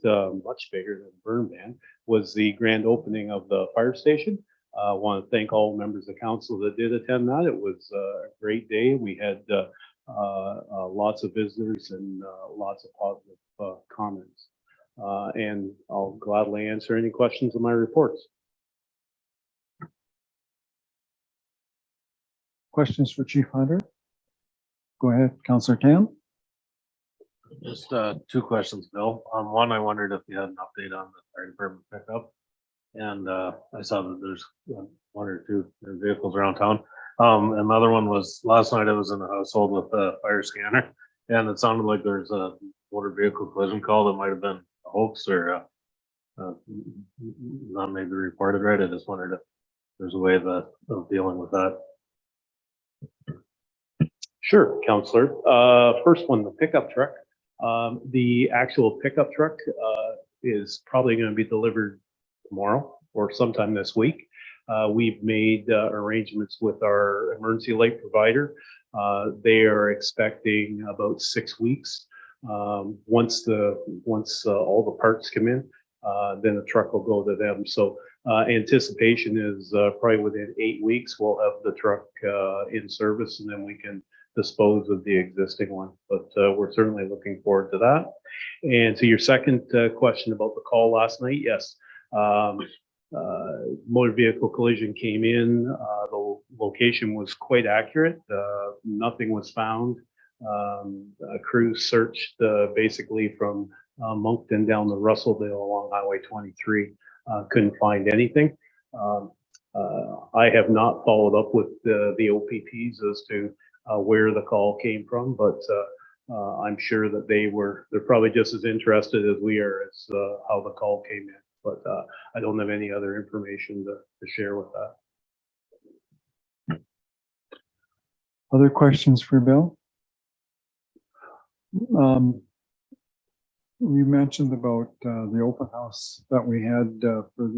much bigger than the burn ban, was the grand opening of the fire station. I want to thank all members of council that did attend that. It was a great day. We had lots of visitors and lots of positive comments. And I'll gladly answer any questions on my reports. Questions for Chief Hunter? Go ahead, Councillor Tam. Just two questions, Bill. One, I wondered if you had an update on the fire department pickup. And I saw that there's one or two vehicles around town. Another one was last night I was in a household with a fire scanner, and it sounded like there's a motor vehicle collision call that might have been a hoax or not maybe reported right. I just wondered if there's a way of dealing with that. Sure, Councillor. First one, the pickup truck. The actual pickup truck is probably going to be delivered tomorrow or sometime this week. We've made arrangements with our emergency light provider. They are expecting about 6 weeks. Once all the parts come in, then the truck will go to them. So anticipation is probably within 8 weeks we'll have the truck in service, and then we can dispose of the existing one. But we're certainly looking forward to that. And to your second question about the call last night, yes. Motor vehicle collision came in. The location was quite accurate. Nothing was found. Crews searched basically from Moncton down to Russellville along Highway 23. Couldn't find anything. I have not followed up with the OPPs as to where the call came from, but I'm sure that they're probably just as interested as we are as how the call came in. But I don't have any other information to share with that. Other questions for Bill? You mentioned about the open house that we had for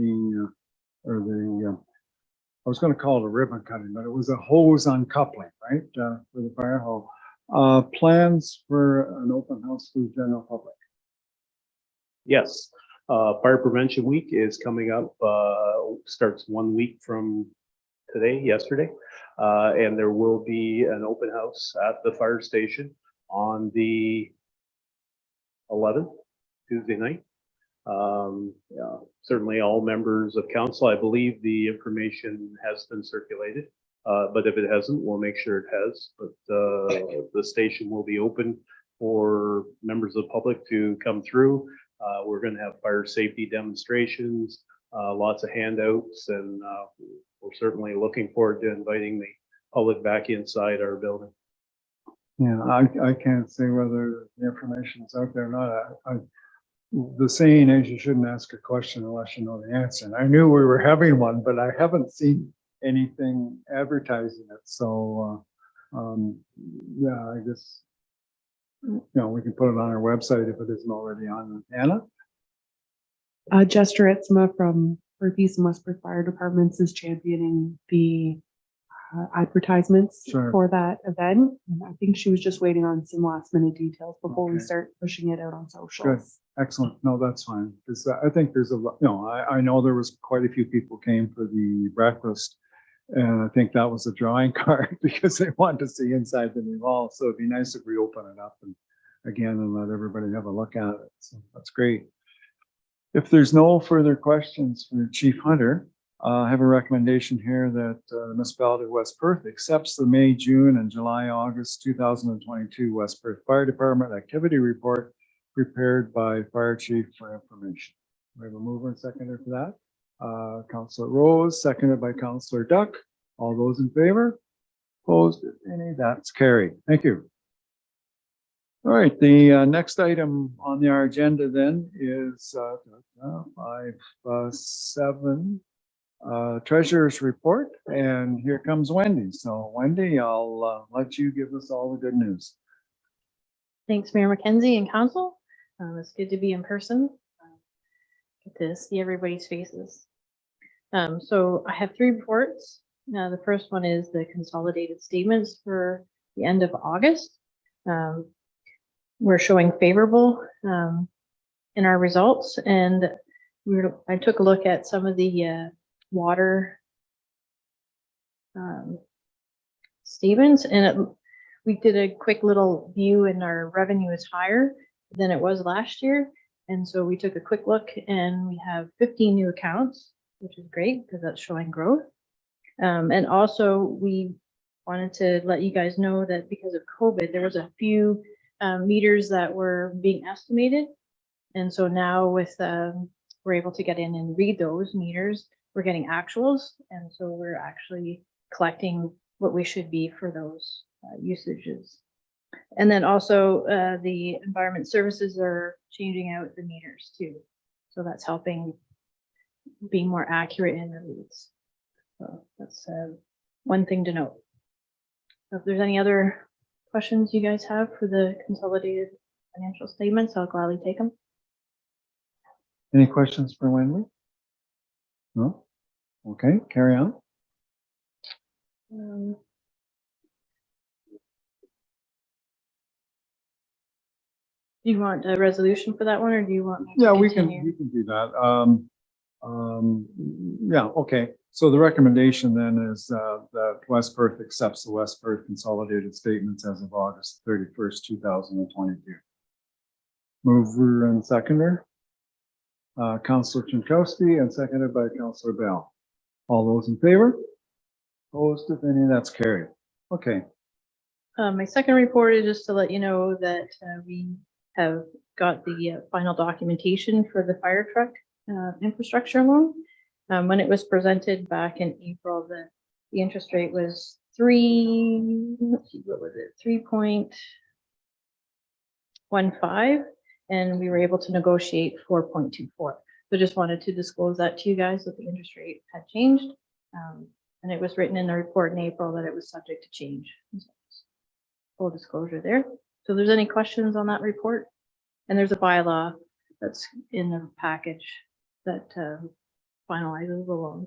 I was going to call it a ribbon cutting, but it was a hose uncoupling, right, for the fire hall. Plans for an open house for the general public? Yes. Fire Prevention Week is coming up, starts 1 week from yesterday, and there will be an open house at the fire station on the 11th, Tuesday night. Certainly all members of council, I believe the information has been circulated, but if it hasn't, we'll make sure it has. But the station will be open for members of the public to come through. We're going to have fire safety demonstrations, lots of handouts, and we're certainly looking forward to inviting the public back inside our building. Yeah, I can't say whether the information is out there or not. The saying is you shouldn't ask a question unless you know the answer. And I knew we were having one, but I haven't seen anything advertising it. So, yeah, I guess, we can put it on our website if it isn't already on. Anna? Jester Itzma from Northeast and Westport Fire Departments is championing the advertisements for that event. And I think she was just waiting on some last minute details before we start pushing it out on socials. Good. Excellent. No, that's fine. Because I think there's I know there was quite a few people came for the breakfast, and I think that was a drawing card because they wanted to see inside the new hall. So it'd be nice if we open it up and let everybody have a look at it. So that's great. If there's no further questions for Chief Hunter, I have a recommendation here that the municipality of West Perth accepts the May, June, and July, August 2022 West Perth Fire Department activity report prepared by Fire Chief for information. We have a mover and seconder for that. Councillor Rose, seconded by Councillor Duck. All those in favor? Opposed, if any, that's carried. Thank you. All right, the next item on our agenda then is 5.7, Treasurer's Report, and here comes Wendy. So Wendy, I'll let you give us all the good news. Thanks, Mayor Mackenzie and Council. It's good to be in person. Get to see everybody's faces. So I have 3 reports. Now, the first one is the consolidated statements for the end of August. We're showing favorable in our results, and I took a look at some of the water statements, and we did a quick little view, and our revenue is higher than it was last year. And so we took a quick look, and we have 15 new accounts, which is great because that's showing growth. And also we wanted to let you guys know that because of COVID, there was a few meters that were being estimated. And so now with we're able to get in and read those meters, we're getting actuals. And so we're actually collecting what we should be for those usages. And then also the environment services are changing out the meters too. So that's helping be more accurate in the reads. So that's one thing to note. So if there's any other questions you guys have for the consolidated financial statements, I'll gladly take them. Any questions for Wendy? No? Okay, carry on. Do you want a resolution for that one, or do you want me to Yeah, continue? we can do that. Yeah, okay. So the recommendation then is that West Perth accepts the West Perth consolidated statements as of August 31st, 2022. Mover and seconder, Councillor Chinkowski, and seconded by Councillor Bell. All those in favor? Opposed, if any, that's carried. Okay. My second report is just to let you know that we have got the final documentation for the fire truck infrastructure loan. When it was presented back in April, the interest rate was 3.15, and we were able to negotiate 4.24. So just wanted to disclose that to you guys that the interest rate had changed. And it was written in the report in April that it was subject to change. Full disclosure there. So if there's any questions on that report, and there's a bylaw that's in the package that finalizes the loan.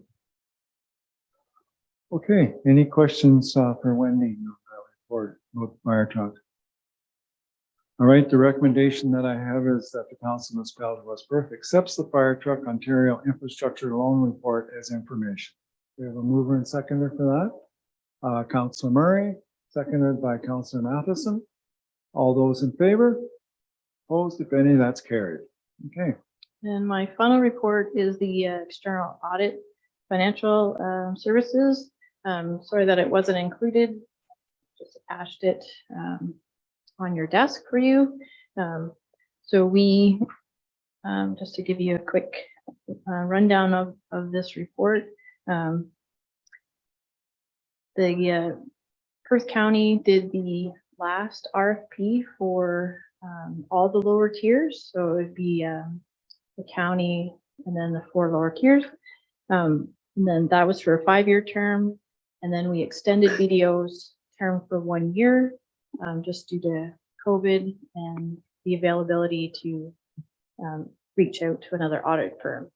Okay, any questions for Wendy on that report about fire truck? All right, the recommendation that I have is that the Council Municipality of West Perth accepts the fire truck Ontario infrastructure loan report as information. We have a mover and seconder for that. Councillor Murray, seconded by Councillor Matheson. All those in favor? Opposed, if any, that's carried. Okay. And my final report is the external audit financial services. Sorry that it wasn't included. Just attached it on your desk for you. So we, just to give you a quick rundown of this report, the Perth County did the last RFP for all the lower tiers. So it would be the county and then the 4 lower tiers. And then that was for a 5-year term. And then we extended BDO's term for 1 year, just due to COVID and the availability to reach out to another audit firm.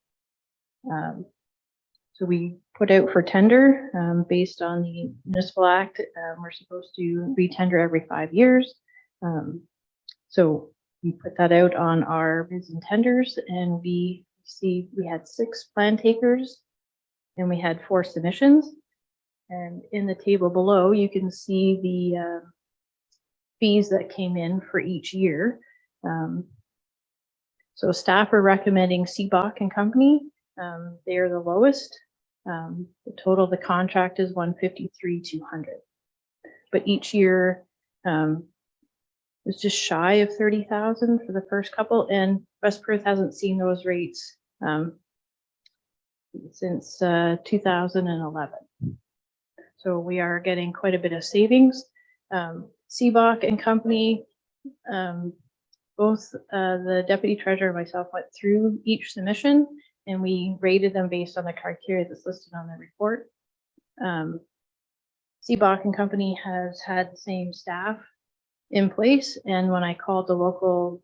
So we put out for tender based on the Municipal Act. We're supposed to re-tender every 5 years. So we put that out on our bids and tenders, and we had 6 plan takers and we had 4 submissions. And in the table below, you can see the fees that came in for each year. So staff are recommending Seabach and Company. They are the lowest. The total of the contract is $153,200. But each year, was just shy of 30,000 for the first couple, and West Perth hasn't seen those rates since 2011. So we are getting quite a bit of savings. Seabach and company, both the deputy treasurer and myself went through each submission and we rated them based on the criteria that's listed on the report. Seabach and company has had the same staff in place, and when I called the local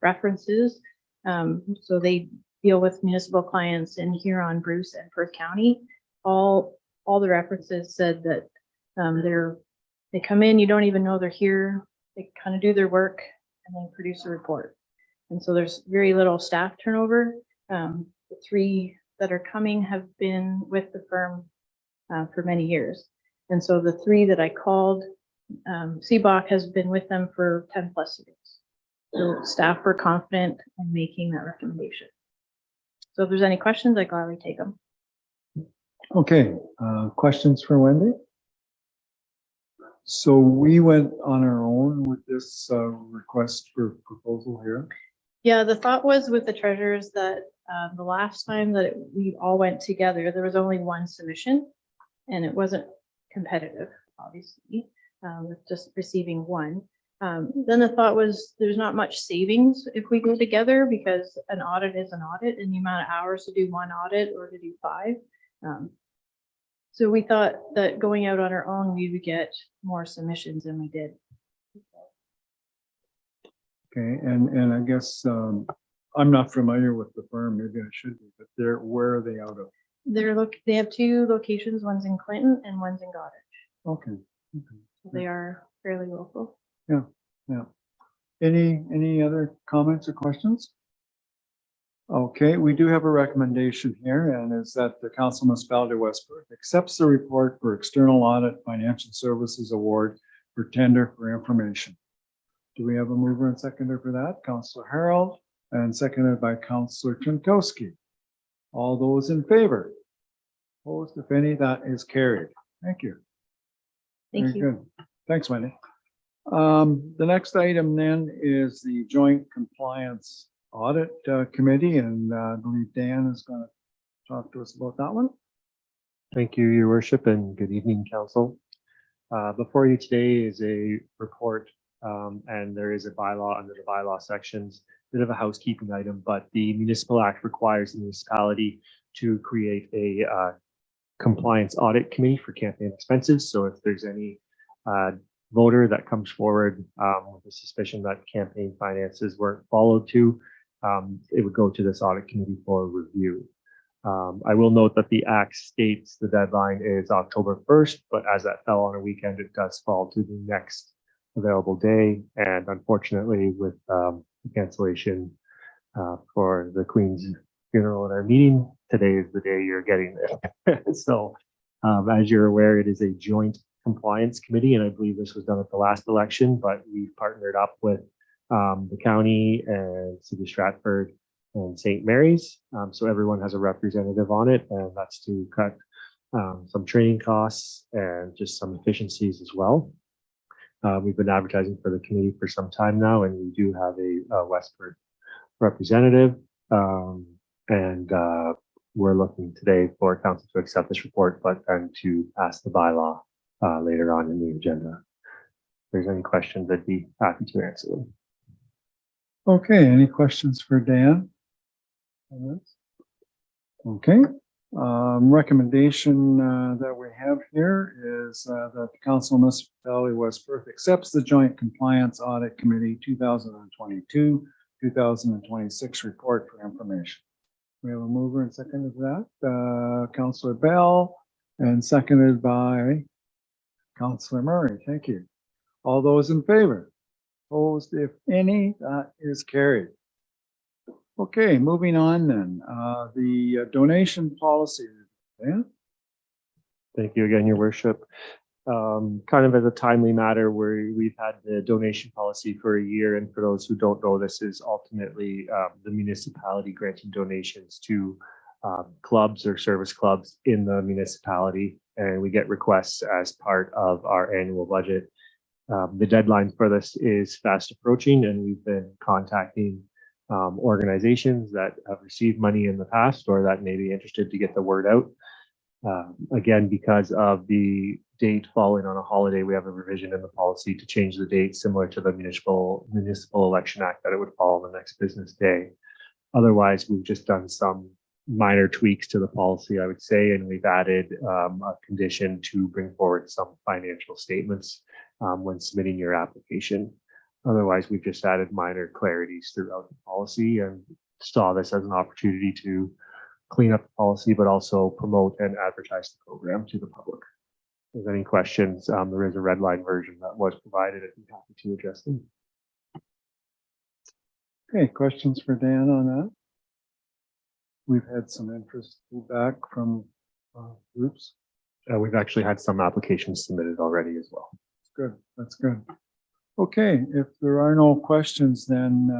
references, so they deal with municipal clients in Huron, Bruce, and Perth County, all the references said that they come in, you don't even know they're here, they kind of do their work and then produce a report. And so there's very little staff turnover. The three that are coming have been with the firm for many years. And so the three that I called, Seabach has been with them for 10 plus years. So staff were confident in making that recommendation. So if there's any questions, I gladly take them. Okay, questions for Wendy? So we went on our own with this request for proposal here. Yeah, the thought was with the treasurers that the last time that we all went together, there was only one submission and it wasn't competitive, obviously, with just receiving one. Then the thought was there's not much savings if we go together because an audit is an audit and the amount of hours to do one audit or to do 5. So we thought that going out on our own, we would get more submissions than we did. Okay, and I guess I'm not familiar with the firm, maybe I should be, but where are they out of? They have 2 locations, one's in Clinton and one's in Goddard. Okay. So they are fairly local. Yeah. Any other comments or questions? Okay, we do have a recommendation here, and is that the Council Municipality of West Perth accepts the report for external audit financial services award for tender for information. Do we have a mover and seconder for that? Councillor Harold, and seconded by Councillor Jankowski. All those in favor? Opposed, if any, that is carried. Thank you. Thank Very you. good. Thanks, Wendy. The next item then is the Joint Compliance Audit Committee, and I believe Dan is going to talk to us about that one. Thank you, Your Worship, and good evening, Council. Before you today is a report, and there is a bylaw under the bylaw sections, bit of a housekeeping item, but the Municipal Act requires the municipality to create a compliance audit committee for campaign expenses. So if there's any voter that comes forward with a suspicion that campaign finances weren't followed to, it would go to this audit committee for review. I will note that the Act states the deadline is October 1st, but as that fell on a weekend, it does fall to the next available day. And unfortunately, with the cancellation for the Queen's funeral at our meeting, today is the day you're getting there. So as you're aware, it is a joint compliance committee, and I believe this was done at the last election, but we've partnered up with the county and City of Stratford and St. Mary's. So everyone has a representative on it, and that's to cut some training costs and just some efficiencies as well. We've been advertising for the committee for some time now, and we do have a West Perth representative. And we're looking today for council to accept this report, but then to pass the bylaw later on in the agenda. If there's any questions, I'd be happy to answer them. Okay, any questions for Dan? Okay, recommendation that we have here is that the Council Municipality of West Perth accepts the Joint Compliance Audit Committee 2022-2026 report for information. We have a mover and second of that, Councillor Bell, and seconded by Councillor Murray. Thank you. All those in favor? Opposed, if any, that is carried. Okay, moving on then, the donation policy. Yeah. Thank you again, Your Worship. Kind of as a timely matter, we've had the donation policy for a year, and for those who don't know, this is ultimately the municipality granting donations to clubs or service clubs in the municipality, and we get requests as part of our annual budget. The deadline for this is fast approaching, and we've been contacting organizations that have received money in the past or that may be interested to get the word out. Again, because of the date falling on a holiday, we have a revision in the policy to change the date similar to the municipal election act, that it would fall on the next business day. Otherwise, we've just done some minor tweaks to the policy, I would say, and we've added a condition to bring forward some financial statements when submitting your application. Otherwise, we've just added minor clarities throughout the policy and saw this as an opportunity to clean up the policy, but also promote and advertise the program to the public. If there's any questions, there is a red line version that was provided. I'd be happy to address them. Okay, questions for Dan on that? We've had some interest feedback from groups. We've actually had some applications submitted already as well. Good, that's good. Okay, if there are no questions, then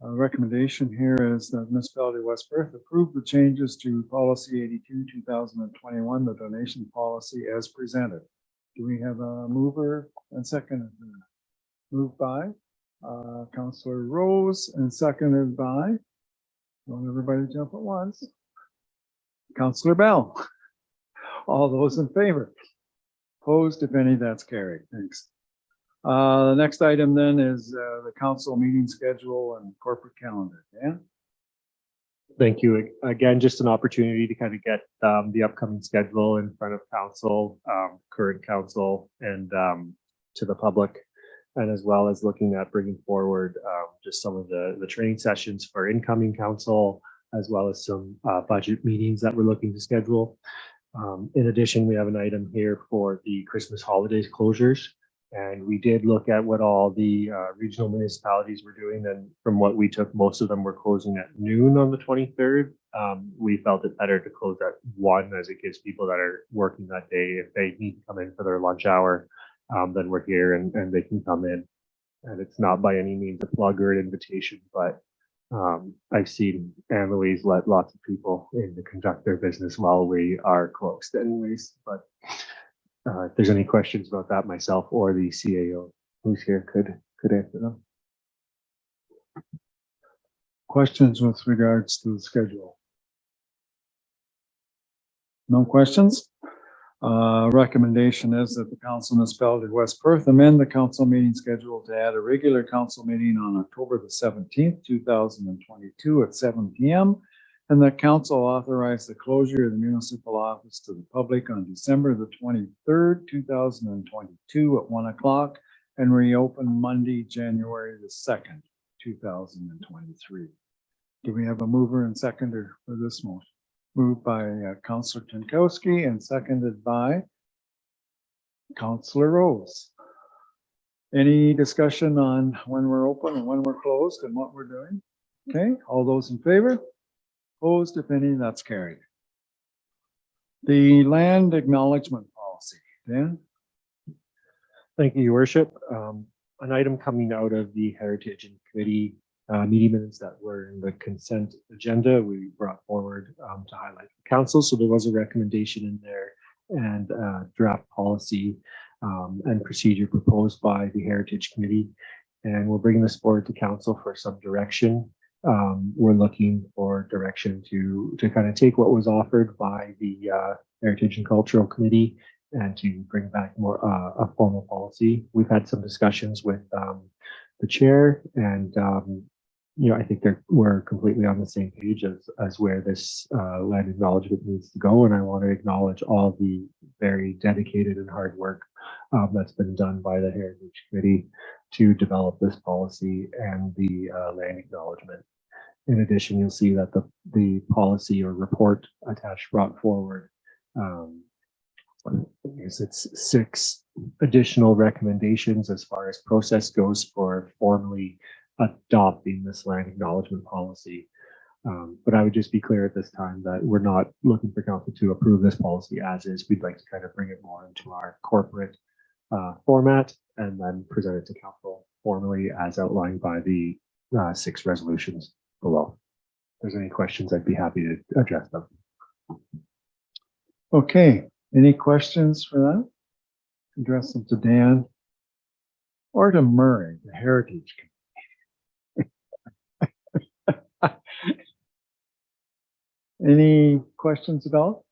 a recommendation here is that Municipality of West Perth approve the changes to Policy 82, 2021, the donation policy as presented. Do we have a mover and second? Moved by Councillor Rose and seconded by, don't everybody jump at once, Councillor Bell. All those in favor? Opposed, if any, that's carried. Thanks. The next item then is the council meeting schedule and corporate calendar. Dan? Thank you. Again, just an opportunity to kind of get the upcoming schedule in front of council, current council, and to the public, and as well as looking at bringing forward just some of the training sessions for incoming council, as well as some budget meetings that we're looking to schedule. In addition, we have an item here for the Christmas holidays closures. And we did look at what all the regional municipalities were doing. And from what we took, most of them were closing at noon on the 23rd. We felt it better to close at 1, as it gives people that are working that day, if they need to come in for their lunch hour, then we're here and they can come in. And it's not by any means a plug or an invitation, but I've seen Anne Louise let lots of people in to conduct their business while we are closed anyways. But if there's any questions about that, myself or the CAO who's here could answer them. Questions with regards to the schedule? No questions? Recommendation is that the Council Municipality of West Perth amend the council meeting schedule to add a regular council meeting on October the 17th, 2022 at 7 p.m. and that council authorize the closure of the municipal office to the public on December the 23rd, 2022 at 1 o'clock and reopen Monday, January the 2nd, 2023. Do we have a mover and seconder for this motion? Moved by Councillor Jankowski and seconded by Councillor Rose. Any discussion on when we're open and when we're closed and what we're doing? Okay, all those in favor? Opposed, if any, that's carried. The land acknowledgement policy. Dan? Thank you, Your Worship. An item coming out of the Heritage and Committee meeting minutes that were in the consent agenda, we brought forward to highlight the council. So there was a recommendation in there and draft policy and procedure proposed by the Heritage Committee. And we're bringing this forward to council for some direction. We're looking for direction to kind of take what was offered by the Heritage and Cultural Committee and to bring back more a formal policy. We've had some discussions with the chair, and I think we're completely on the same page as where this land acknowledgement needs to go. And I want to acknowledge all the very dedicated and hard work that's been done by the Heritage Committee to develop this policy and the land acknowledgement. In addition, you'll see that the policy or report attached brought forward it's 6 additional recommendations as far as process goes for formally adopting this land acknowledgement policy. But I would just be clear at this time that we're not looking for council to approve this policy as is. We'd like to kind of bring it more into our corporate format and then present it to council formally as outlined by the 6 resolutions below. If there's any questions, I'd be happy to address them. Okay, any questions for that? Address them to Dan. or to Murray, the Heritage Committee? Any questions about?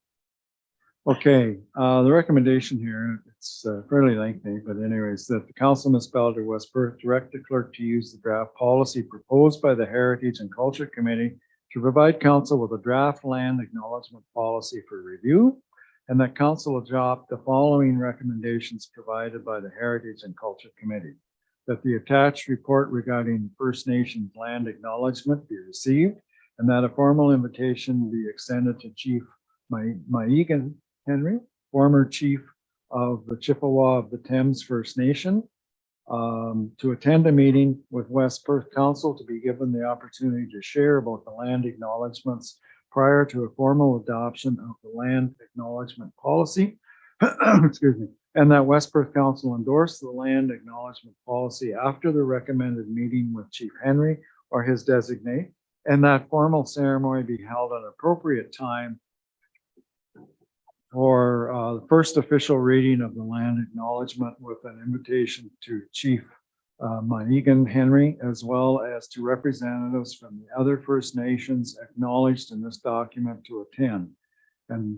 Okay, the recommendation here, it's fairly lengthy, but anyways, that the council municipality of West Perth direct the clerk to use the draft policy proposed by the Heritage and Culture Committee to provide council with a draft land acknowledgement policy for review, and that council adopt the following recommendations provided by the Heritage and Culture Committee. That the attached report regarding First Nations land acknowledgement be received, and that a formal invitation be extended to Chief Maigan Henry, former chief of the Chippewa of the Thames First Nation, to attend a meeting with West Perth Council to be given the opportunity to share about the land acknowledgements prior to a formal adoption of the land acknowledgement policy. Excuse me. And that West Perth Council endorse the land acknowledgement policy after the recommended meeting with Chief Henry or his designate, and that formal ceremony be held at an appropriate time for the first official reading of the land acknowledgement with an invitation to Chief Maigan Henry, as well as to representatives from the other First Nations acknowledged in this document to attend. And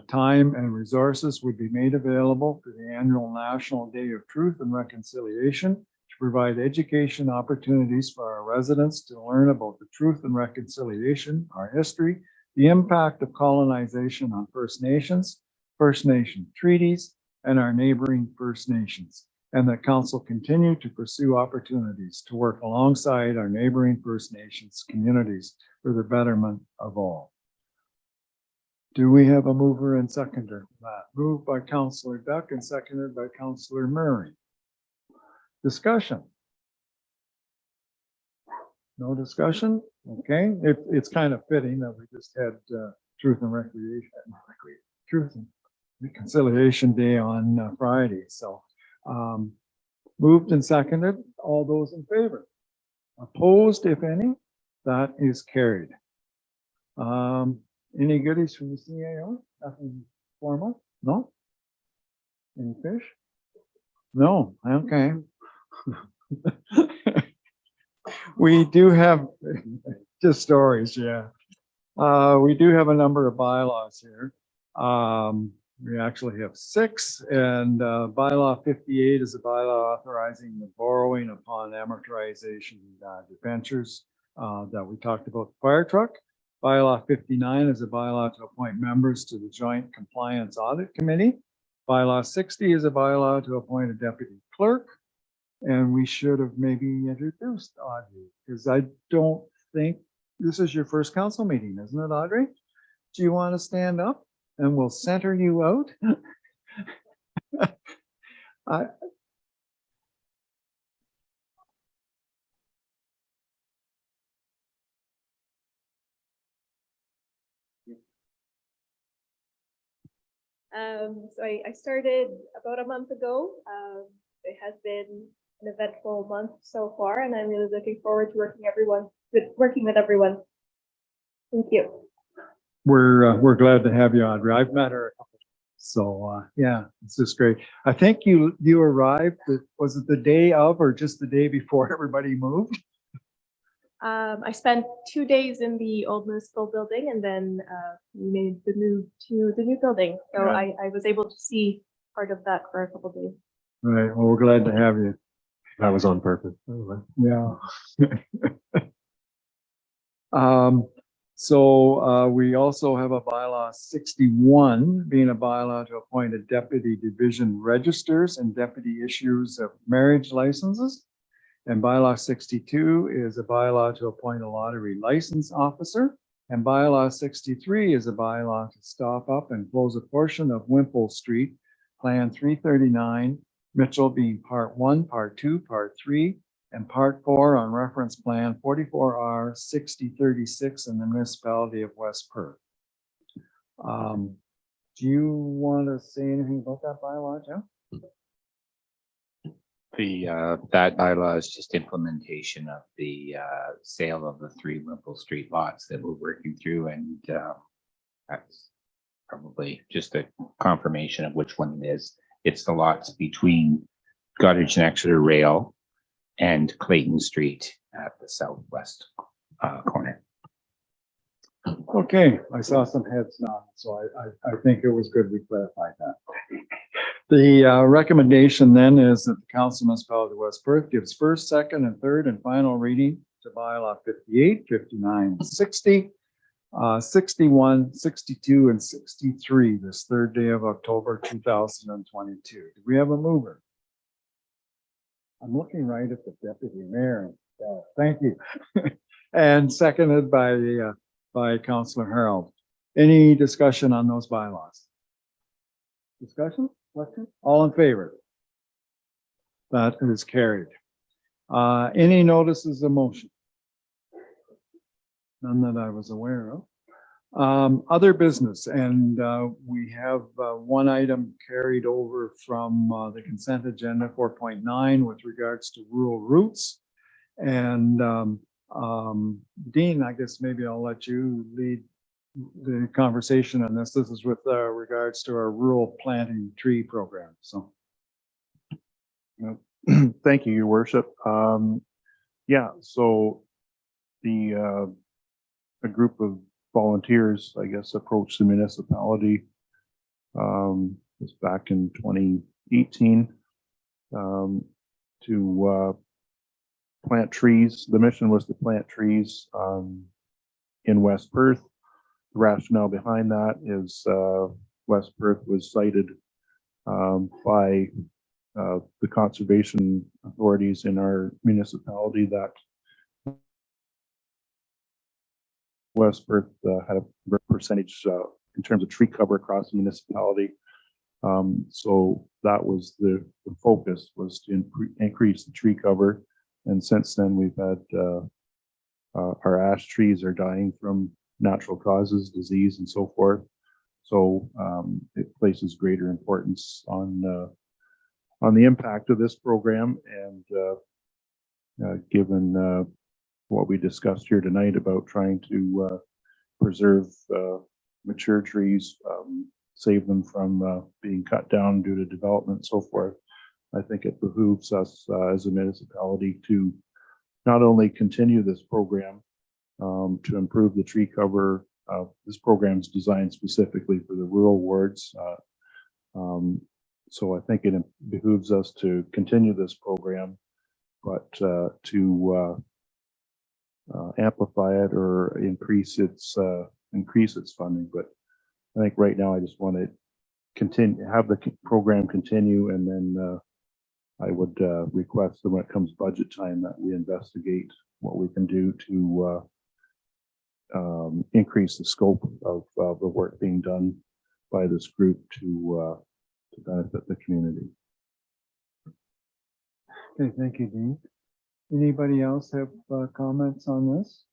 time and resources would be made available for the annual National Day of Truth and Reconciliation to provide education opportunities for our residents to learn about the truth and reconciliation, our history, the impact of colonization on First Nations, First Nation treaties, and our neighboring First Nations, and that council continue to pursue opportunities to work alongside our neighboring First Nations communities for the betterment of all. Do we have a mover and seconder for that? Moved by Councillor Duck and seconded by Councillor Murray. Discussion? No discussion? Okay, it's kind of fitting that we just had Truth and Reconciliation Day on Friday. So moved and seconded. All those in favor? Opposed, if any? That is carried. Any goodies from the CAO? Nothing formal? No? Any fish? No, okay. We do have just stories, yeah. We do have a number of bylaws here. We actually have 6, and bylaw 58 is a bylaw authorizing the borrowing upon amortization debentures that we talked about the fire truck. Bylaw 59 is a bylaw to appoint members to the Joint Compliance Audit Committee. Bylaw 60 is a bylaw to appoint a deputy clerk. And we should have maybe introduced Audrey, because I don't think this is your first council meeting, isn't it, Audrey? Do you want to stand up and we'll center you out? So I started about a month ago. It has been an eventful month so far, and I'm really looking forward to working with everyone. Thank you. We're glad to have you, Audrey. I've met her a couple times. So yeah, it's just great. I think you arrived, was it the day of or just the day before everybody moved? I spent 2 days in the old municipal building, and then we made the move to the new building. So Right. I was able to see part of that for a couple of days. Right. Well, we're glad to have you. That was on purpose. Yeah. So we also have a bylaw 61 being a bylaw to appoint a deputy division registers and deputy issuers of marriage licenses. And bylaw 62 is a bylaw to appoint a lottery license officer. And bylaw 63 is a bylaw to stop up and close a portion of Wimple Street, Plan 339, Mitchell being Part 1, Part 2, Part 3, and Part 4 on Reference Plan 44R 6036 in the municipality of West Perth. Do you want to say anything about that bylaw, Jeff? That bylaw is just implementation of the sale of the 3 Wimple Street lots that we're working through, and that's probably just a confirmation of which one it is. It's the lots between Goderich and Exeter Rail and Clayton Street at the southwest corner. Okay, I saw some heads nod, so I think it was good we clarified that. The recommendation then is that the Council Municipality of West Perth gives first, second, and third and final reading to bylaw 58, 59, 60, 61, 62, and 63 this third day of October 2022. Do we have a mover? I'm looking right at the deputy mayor. Thank you. And seconded by Councillor Harold. Any discussion on those bylaws? Discussion? Question? All in favor? That is carried. Any notices of motion? None that I was aware of. Other business, and we have one item carried over from the consent agenda 4.9 with regards to rural routes. And Dean, I guess maybe I'll let you lead the conversation on this. This is with regards to our rural planting tree program. So, thank you, Your Worship. Yeah, so a group of volunteers, I guess, approached the municipality. Was back in 2018 to plant trees. The mission was to plant trees in West Perth. The rationale behind that is West Perth was cited by the conservation authorities in our municipality that West Perth had a percentage in terms of tree cover across the municipality. So that was the focus, was to increase the tree cover. And since then, we've had our ash trees are dying from natural causes, disease, and so forth. So it places greater importance on the impact of this program. And given what we discussed here tonight about trying to preserve mature trees, save them from being cut down due to development and so forth, I think it behooves us as a municipality to not only continue this program to improve the tree cover. This program is designed specifically for the rural wards. So I think it behooves us to continue this program, but to amplify it or increase its funding. But I think right now I just want to have the program continue, and then I would request that when it comes budget time that we investigate what we can do to increase the scope of the work being done by this group to benefit the community. okay, thank you, Dean. Anybody else have comments on this?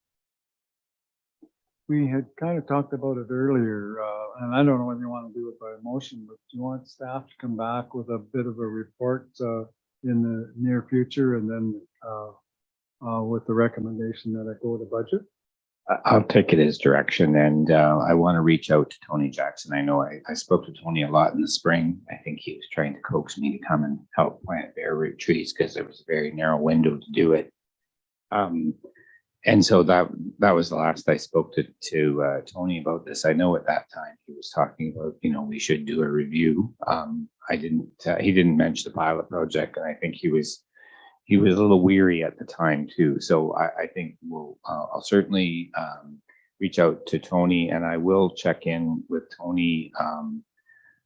We had kind of talked about it earlier, and I don't know whether you want to do it by motion, but do you want staff to come back with a bit of a report in the near future, and then with the recommendation that I go to budget? I'll take it as direction, and I want to reach out to Tony Jackson. I know I spoke to Tony a lot in the spring. I think he was trying to coax me to come and help plant bare root trees because there was a very narrow window to do it. And so that was the last I spoke to Tony about this. I know at that time he was talking about, we should do a review. He didn't mention the pilot project, and I think he was a little weary at the time too. So I think I'll certainly reach out to Tony, and I will check in with Tony.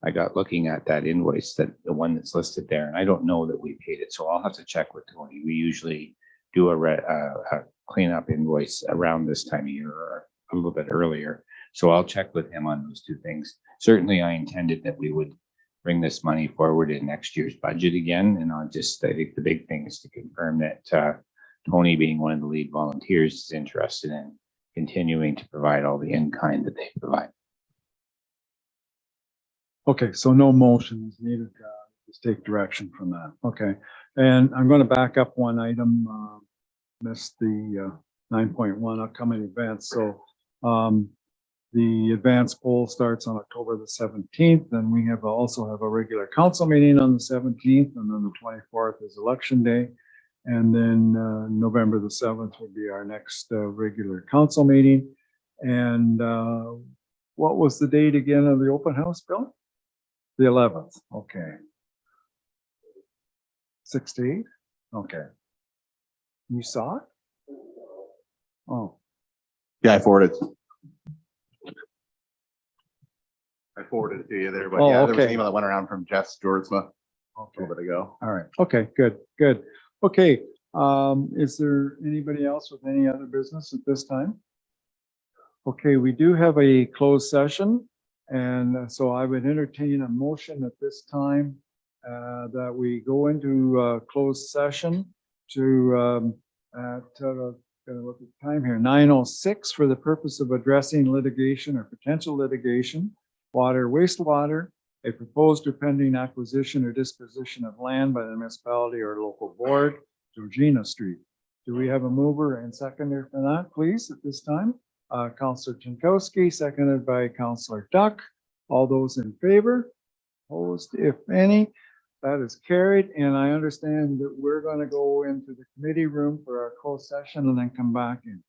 I got looking at that invoice, the one that's listed there, and I don't know that we paid it. So I'll have to check with Tony. We usually do a cleanup invoice around this time of year or a little bit earlier. So I'll check with him on those two things. Certainly I intended that we would bring this money forward in next year's budget again. And I think the big thing is to confirm that Tony, being one of the lead volunteers, is interested in continuing to provide all the in-kind that they provide. Okay, so no motion is needed. Just take direction from that. Okay, and I'm going to back up one item. Missed the 9.1 upcoming events. So The advanced poll starts on October the 17th, and we also have a regular council meeting on the 17th, and then the 24th is election day. And then November the 7th would be our next regular council meeting. And what was the date again of the open house, Bill? The 11th, okay. 6 to 8? Okay. You saw it? Oh, Yeah, I forwarded. I forwarded it to you there, but Oh, yeah, there was an okay. email that went around from Jess Georgema a okay. little bit ago. All right. Okay, good, good. Okay, is there anybody else with any other business at this time? Okay, we do have a closed session, and so I would entertain a motion at this time that we go into closed session to gotta look at the time here, 9:06 for the purpose of addressing litigation or potential litigation, water, wastewater, a proposed or pending acquisition or disposition of land by the municipality or local board, Georgina Street. Do we have a mover and seconder for that, please, at this time? Counselor Jankowski, seconded by Counselor Duck. All those in favor? Opposed, if any? That is carried, and I understand that we're going to go into the committee room for our closed session and then come back in.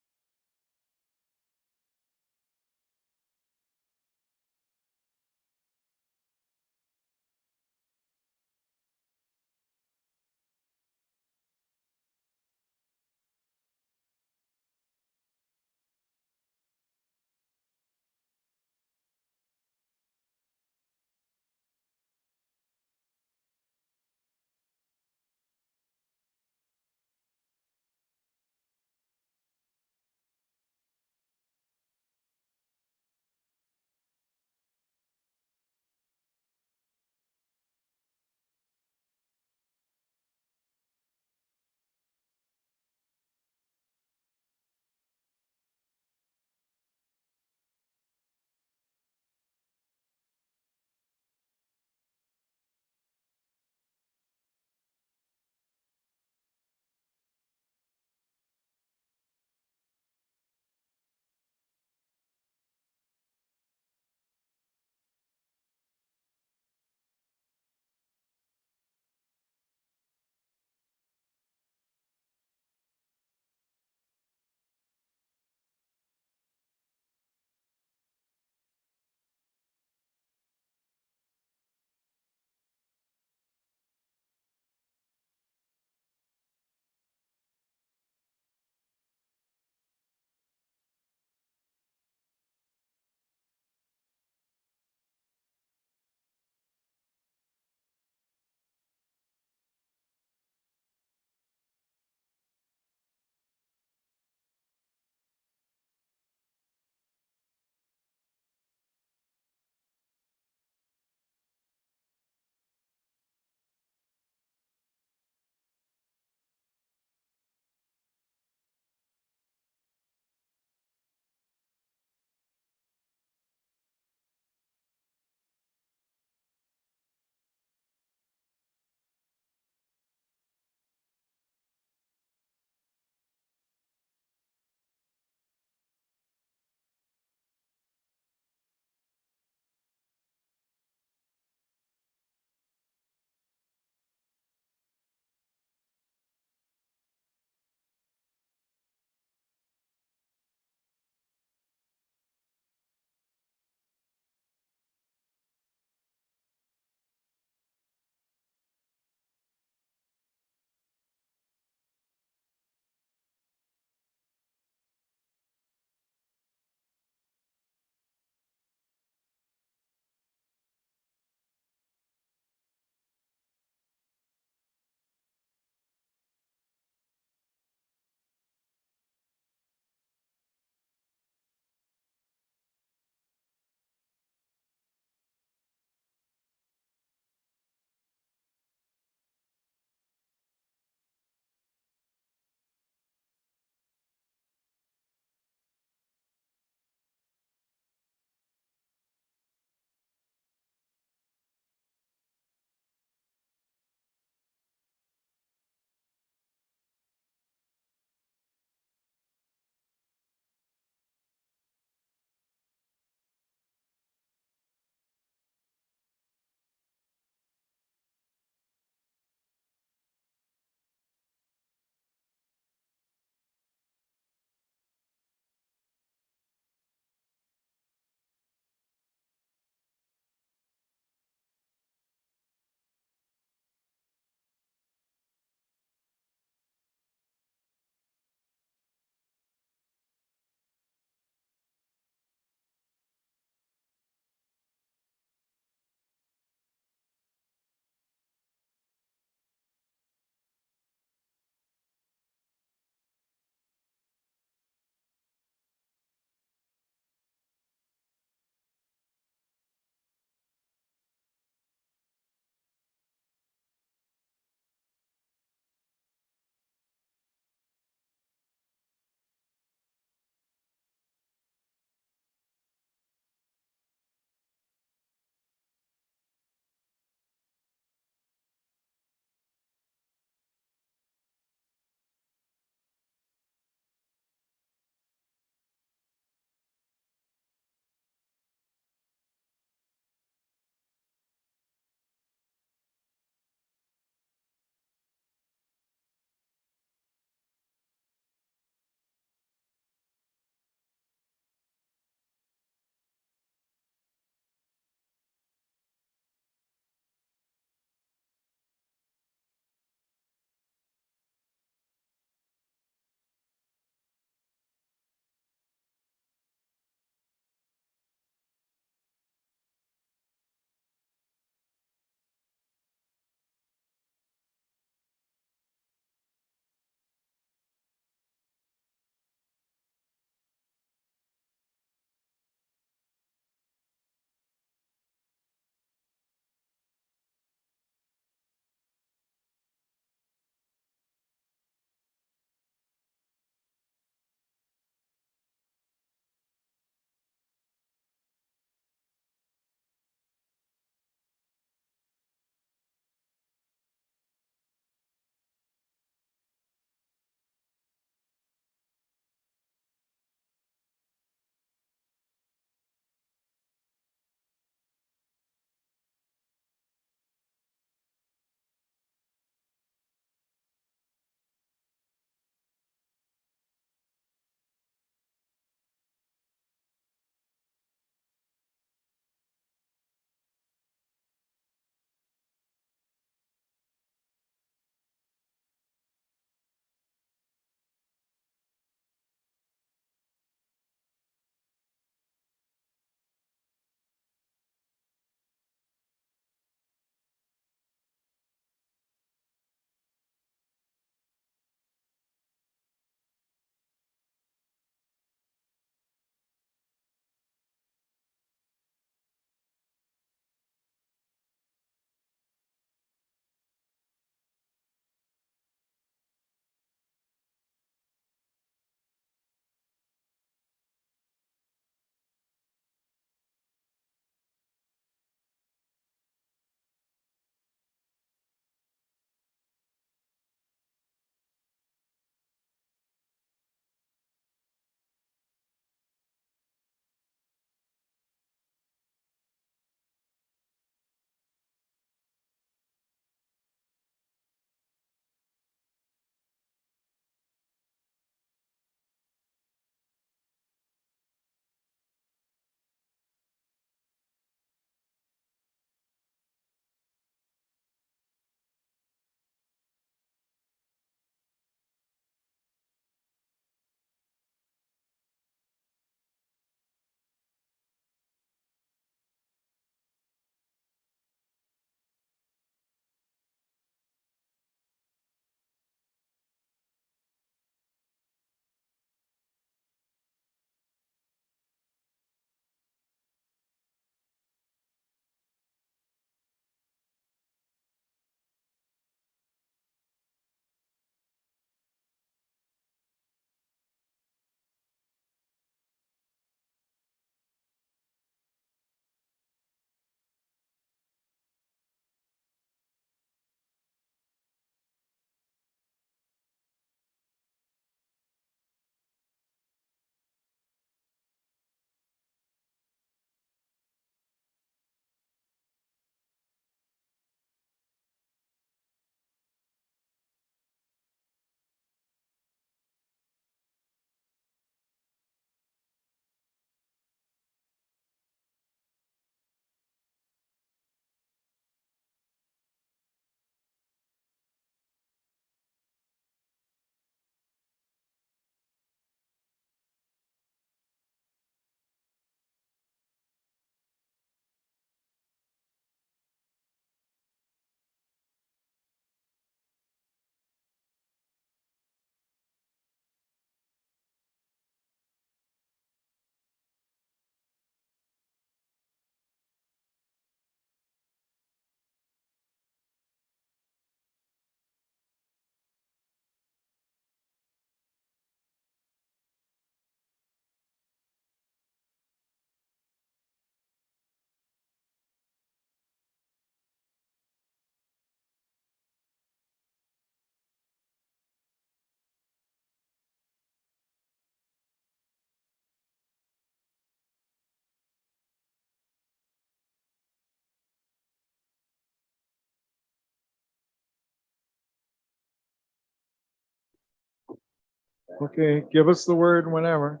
Okay, give us the word whenever.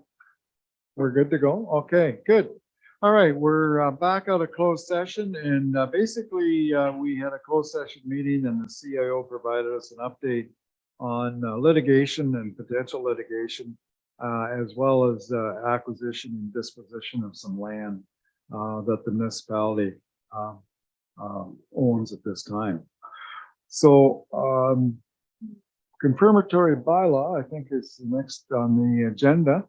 We're good to go? Okay, good. All right, we're back out of closed session and basically we had a closed session meeting and the CIO provided us an update on litigation and potential litigation as well as acquisition and disposition of some land that the municipality owns at this time. So confirmatory bylaw, I think, is next on the agenda,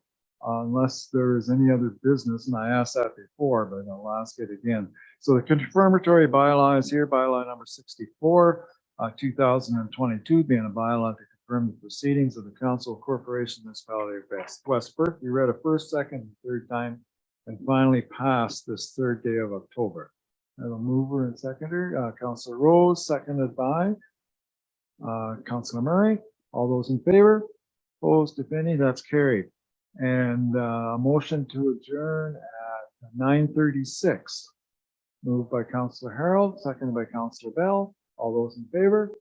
unless there is any other business, and I asked that before, but I'll ask it again. So the confirmatory bylaw is here, bylaw number 64, 2022, being a bylaw to confirm the proceedings of the Council of Corporation Municipality of West Perth. We read a first, second, and third time, and finally passed this third day of October. I have a mover and seconder, Councillor Rose, seconded by Councillor Murray. All those in favor? Opposed, if any, that's carried. And a motion to adjourn at 9:36. Moved by Councillor Harold, seconded by Councillor Bell. All those in favor?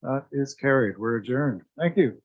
That is carried. We're adjourned. Thank you.